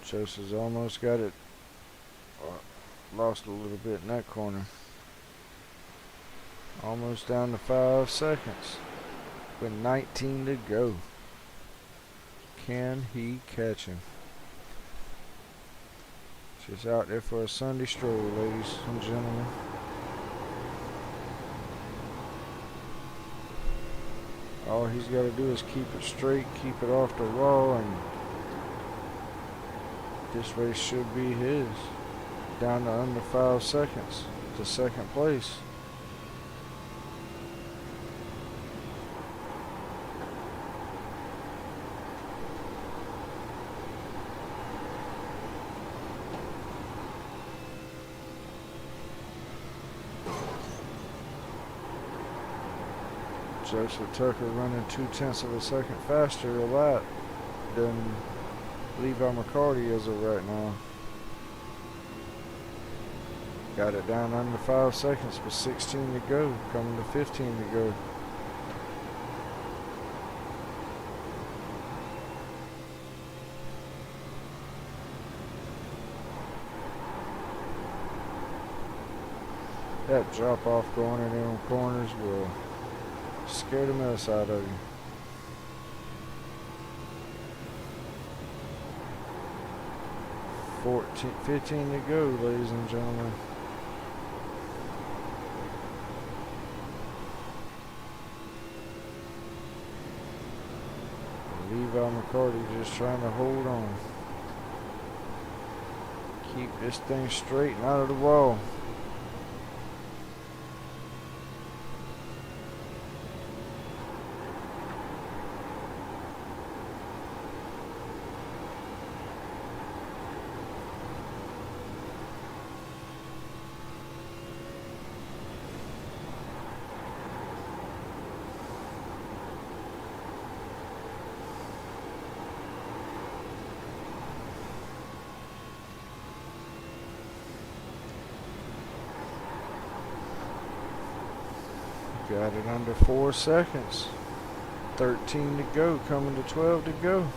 Joseph's almost got it. Lost a little bit in that corner. Almost down to 5 seconds. With 19 to go. Can he catch him? Just out there for a Sunday stroll, ladies and gentlemen. All he's got to do is keep it straight, keep it off the wall, and this race should be his. Down to under 5 seconds to second place. Joseph Tucker running 0.2 of a second faster a lap than Levi McCarty as of right now. Got it down under 5 seconds with 16 to go, coming to 15 to go. That drop off going in them corners will scare the mess out of you. $14, $15 to go, ladies and gentlemen. Levi McCarty just trying to hold on. Keep this thing straight and out of the wall. Got it under 4 seconds. 13 to go, coming to 12 to go.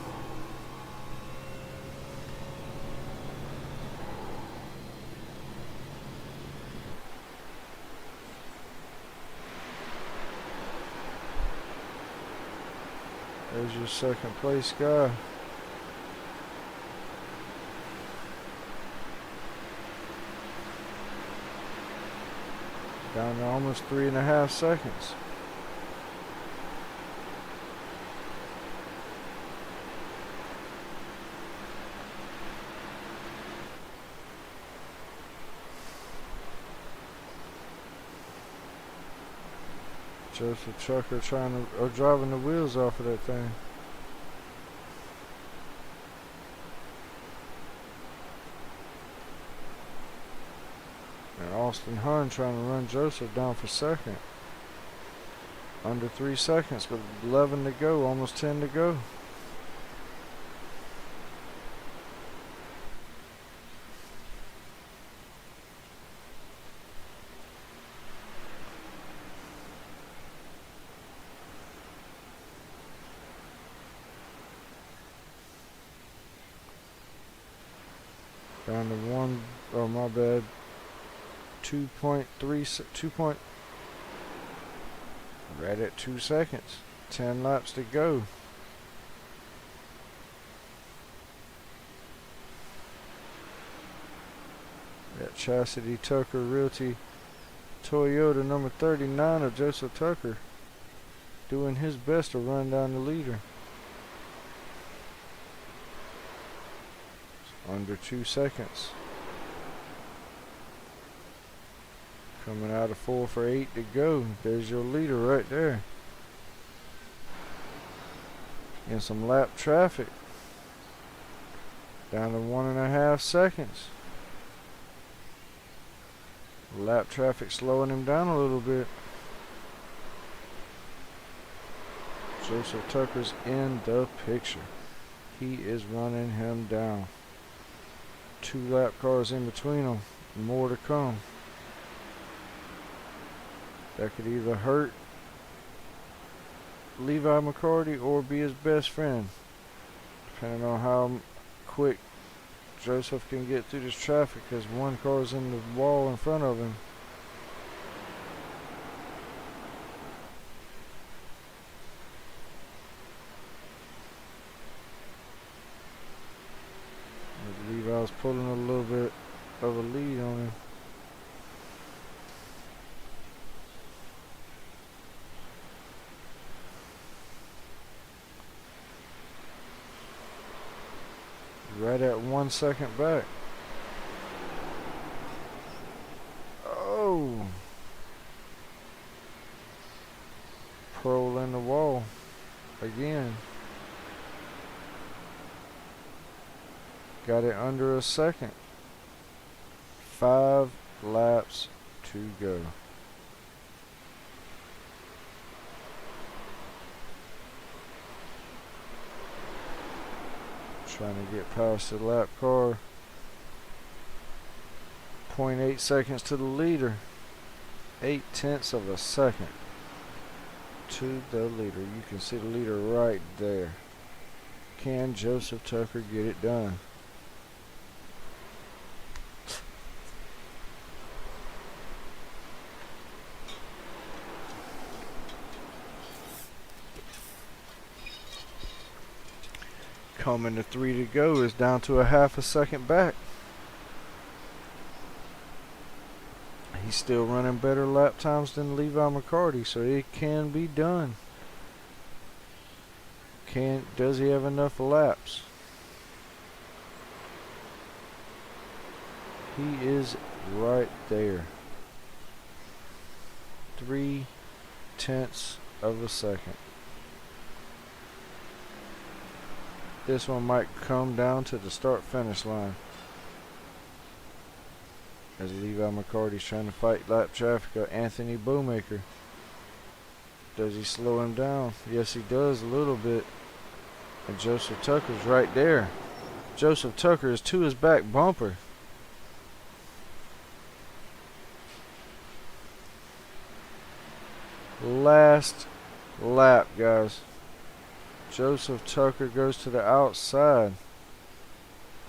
There's your second place guy. Down to almost 3.5 seconds. Joseph Tucker driving the wheels off of that thing. And Austin Hunn trying to run Joseph down for second. Under 3 seconds with 11 to go, almost 10 to go. Down to one, oh my bad, 2.3, right at 2 seconds, 10 laps to go. Got Chastity Tucker Realty Toyota number 39 of Joseph Tucker doing his best to run down the leader. Under 2 seconds. Coming out of 4 for 8 to go. There's your leader right there. In some lap traffic. Down to 1.5 seconds. Lap traffic slowing him down a little bit. Joseph Tucker's in the picture. He is running him down. 2 lap cars in between them. More to come. That could either hurt Levi McCarty or be his best friend, depending on how quick Joseph can get through this traffic, because one car's in the wall in front of him. Levi's pulling a little bit of a lead on him. Right at 1 second back. Oh. Pearl in the wall again. Got it under a second. 5 laps to go. Trying to get past the lap car. 0.8 seconds to the leader. 0.8 of a second to the leader. You can see the leader right there. Can Joseph Tucker get it done? Coming to 3 to go, is down to 0.5 second back. He's still running better lap times than Levi McCarty, so it can be done. Does he have enough laps? He is right there. 0.3 of a second. This one might come down to the start-finish line, as Levi McCarty's trying to fight lap traffic. Anthony Bowmaker. Does he slow him down? Yes, he does a little bit. And Joseph Tucker's right there. Joseph Tucker is to his back bumper. Last lap, guys. Joseph Tucker goes to the outside.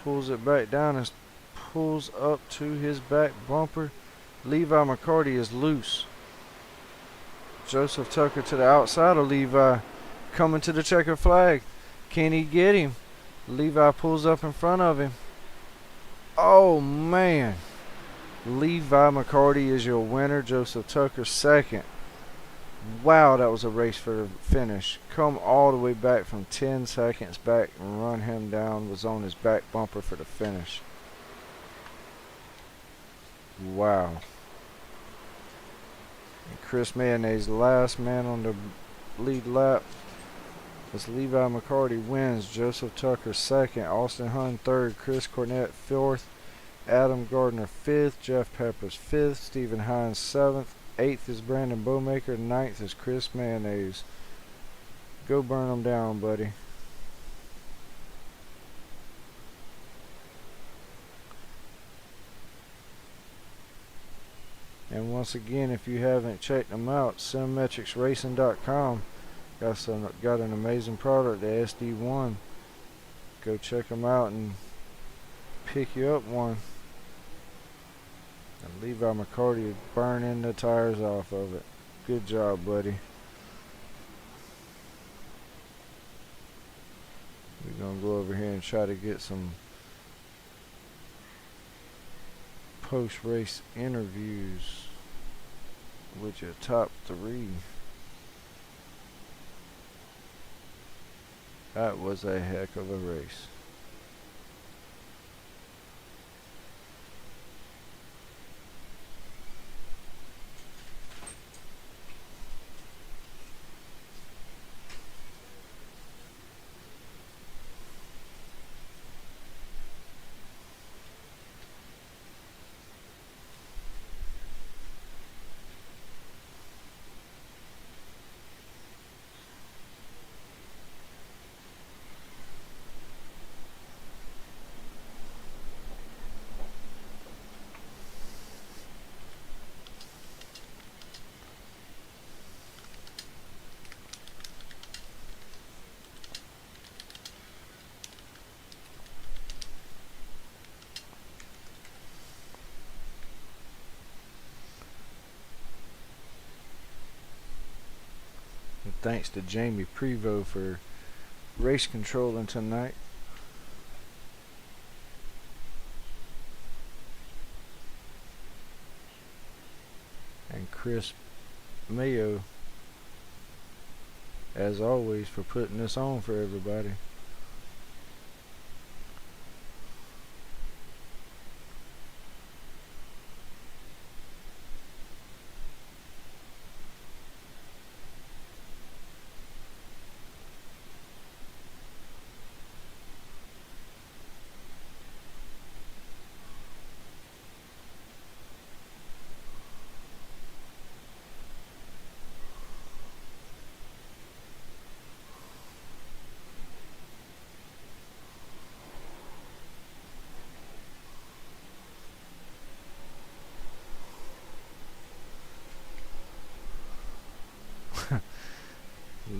Pulls it back down and pulls up to his back bumper. Levi McCarty is loose. Joseph Tucker to the outside of Levi. Coming to the checkered flag. Can he get him? Levi pulls up in front of him. Oh, man. Levi McCarty is your winner. Joseph Tucker second. Wow, that was a race for the finish. Come all the way back from 10 seconds back and run him down. Was on his back bumper for the finish. Wow. And Chris Mayonnaise, last man on the lead lap. As Levi McCarty wins, Joseph Tucker second, Austin Hunn third, Chris Cornett fourth, Adam Gardner fifth, Jeff Peppers fifth, Stephen Hines seventh, eighth is Brandon Bowmaker, ninth is Chris Mayonnaise. Go burn them down, buddy. And once again, if you haven't checked them out, SimmetricsRacing.com got an amazing product, the SD1. Go check them out and pick you up one. And Levi McCarty is burning the tires off of it. Good job, buddy. We're going to go over here and try to get some post-race interviews with your top three. That was a heck of a race. And thanks to Jamie Prevost for race controlling tonight. And Chris Mayo, as always, for putting this on for everybody.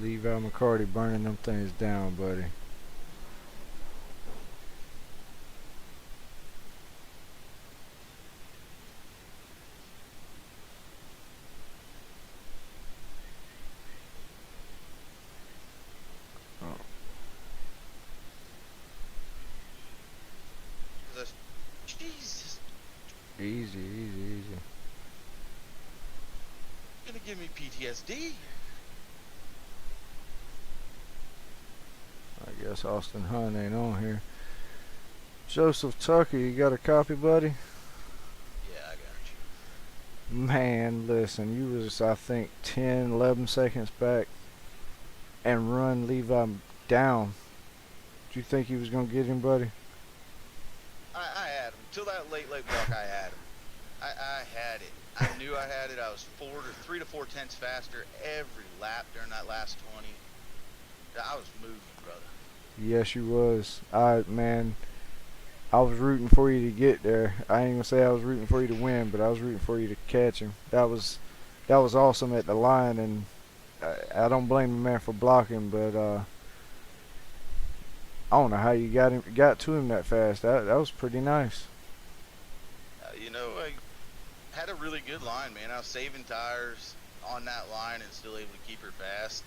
Levi McCarty burning them things down, buddy. Oh. Jesus. Easy, easy, easy. Gonna give me PTSD. I guess Austin Hunn ain't on here. Joseph Tucker, you got a copy, buddy? Yeah, I got you. Man, listen, you was, I think, 10, 11 seconds back and run Levi down. Do you think he was going to get him, buddy? I had him. Till that late block, I had him. I had it. I knew I had it. I was 3 to 4 tenths faster every lap during that last 20. I was moving, brother. Yes, you was. Man, I was rooting for you to get there. I ain't gonna say I was rooting for you to win, but I was rooting for you to catch him. That was that was awesome at the line, and I don't blame the man for blocking, but I don't know how you got to him that fast. That was pretty nice. You know, I had a really good line, man. I was saving tires on that line and still able to keep her fast.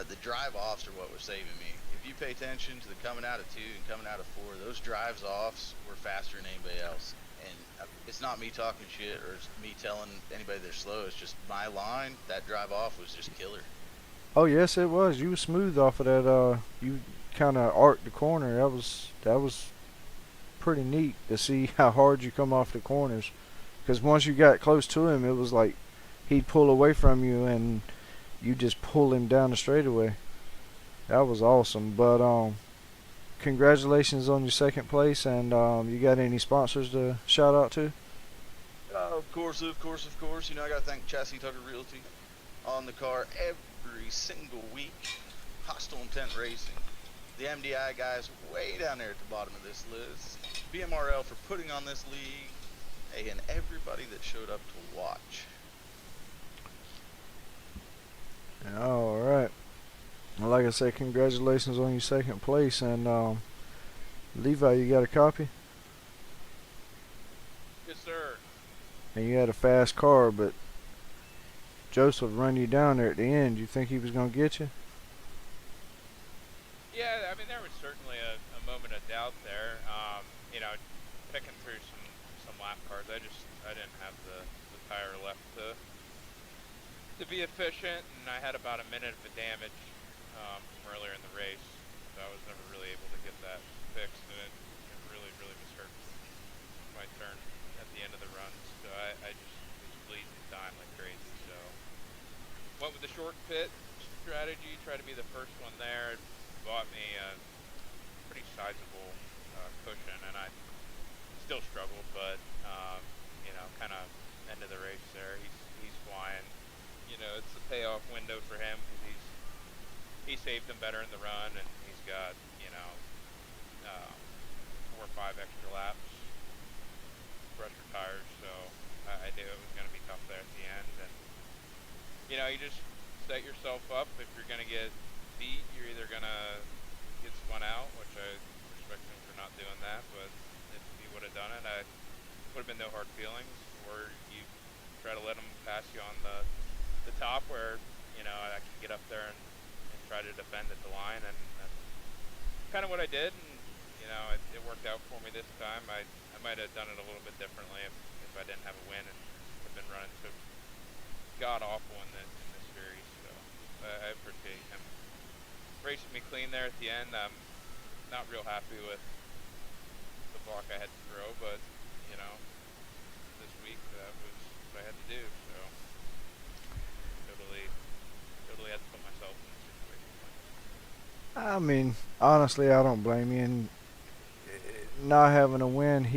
The drive-offs are what were saving me. If you pay attention to the coming out of 2 and coming out of 4, those drives-offs were faster than anybody else. And it's not me talking shit or it's me telling anybody they're slow. It's just my line. That drive-off was just killer. Oh yes, it was. You were smooth off of that. You kind of arced the corner. That was pretty neat to see how hard you come off the corners. Because once you got close to him, it was like he'd pull away from you and you just pull him down the straightaway. That was awesome. But congratulations on your second place. And you got any sponsors to shout out to? Of course. You know, I got to thank Chassis Tucker Realty on the car every single week. Hostile Intent Racing. The MDI guys way down there at the bottom of this list. BMRL for putting on this league. And everybody that showed up to watch. All right. Well, like I said, congratulations on your second place. And Levi, you got a copy? Yes, sir. And you had a fast car, but Joseph run you down there at the end. You think he was going to get you? Yeah, I mean, there was certainly a moment of doubt there. You know, picking through some lap cards, I didn't have the tire left to be efficient, and I had about a minute of the damage from earlier in the race, so I was never really able to get that fixed, and it really was hurting my turn at the end of the run, so I just was bleeding and dying like crazy, so went with the short pit strategy, try to be the first one there. It bought me a pretty sizable cushion, and I still struggled, but you know, kind of end of the race there, he's flying. You know, it's a payoff window for him because he saved them better in the run, and he's got, you know, 4 or 5 extra laps, fresher tires, so I knew it was going to be tough there at the end. And you know, you just set yourself up. If you're going to get beat, you're either going to get spun out, which I respect him for not doing that, but if he would have done it, I would have been no hard feelings, or you try to let him pass you on the top where, you know, I can get up there and try to defend at the line, and that's kind of what I did, and, you know, it worked out for me this time. I might have done it a little bit differently if I didn't have a win and have been running so god-awful in this series, so I appreciate him racing me clean there at the end. I'm not real happy with the block I had to throw, but, you know, this week that was what I had to do, so totally had to put myself in a situation like that. I mean, honestly, I don't blame you. And not having a win,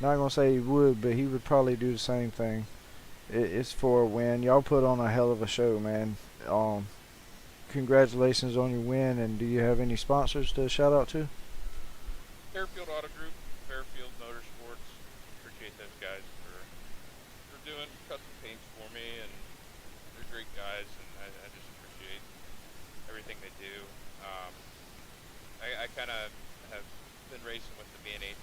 not going to say he would, but he would probably do the same thing. It's for a win. Y'all put on a hell of a show, man. Congratulations on your win. And do you have any sponsors to shout out to? Fairfield Auto Group, Fairfield Motorsports. Appreciate those guys for doing custom paints for me, and they're great guys, and I just appreciate everything they do. I kind of have been racing with the B&H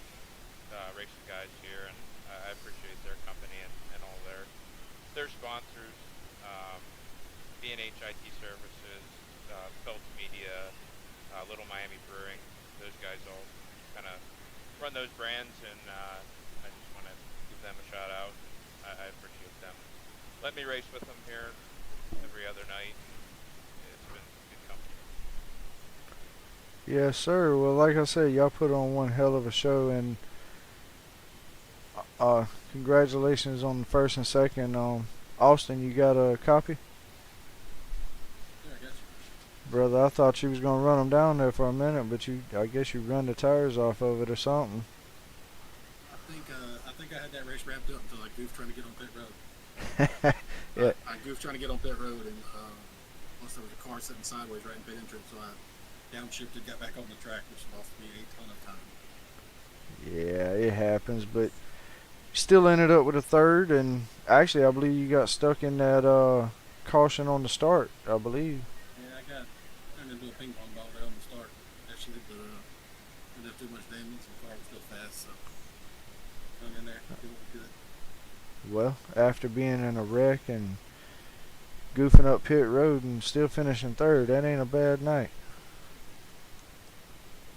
racing guys here, and I appreciate their company and all their sponsors. B&H IT Services, Felt Media, Little Miami Brewing. Those guys all kind of run those brands, and I just want to give them a shout out. I appreciate them. Let me race with them here every other night. It's been good company. Yes, sir. Well, like I said, y'all put on one hell of a show, and congratulations on the first and second. Austin, you got a copy? Yeah, I got you. Brother, I thought you was going to run them down there for a minute, but I guess you run the tires off of it or something. I think I had that race wrapped up until I goofed trying to get on pit road. Yeah. I goofed trying to get on pit road, and plus there was a car sitting sideways right in pit entrance, so I downshifted, got back on the track, which lost me a ton of time. Yeah, it happens, but still ended up with a third, and Actually, I believe you got stuck in that caution on the start. I believe. Yeah, I got turned into a ping pong ball there on the start. Actually, but didn't have too much damage. The car was still fast, so hung in there. Did what we could. Well, after being in a wreck and goofing up pit road and still finishing third, that ain't a bad night.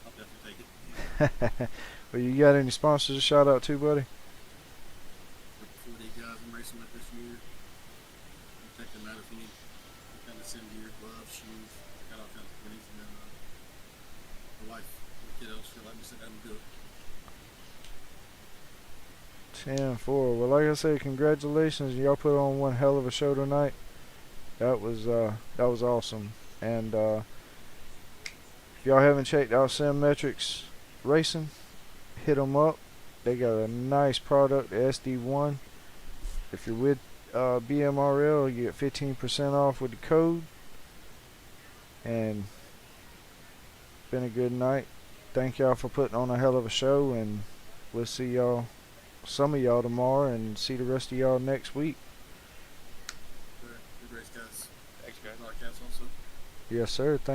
I'll definitely take it. Well, you got any sponsors to shout out to, buddy? For 40 guys I'm racing with this year. Check them out if you need kind of send gear, gloves, shoes. Got all kinds of goodies. And then the wife and the kiddos, she'll let me sit down and do it. 10-4. Well, like I said, congratulations. Y'all put on one hell of a show tonight. That was awesome. And if y'all haven't checked out Metrics Racing, hit them up. They got a nice product, the SD1. If you're with BMRL, you get 15% off with the code. And been a good night. Thank y'all for putting on a hell of a show, and we'll see y'all, some of y'all tomorrow, and see the rest of y'all next week. Good race, guys. Thanks, guys. Broadcast also. Yes, sir. Thank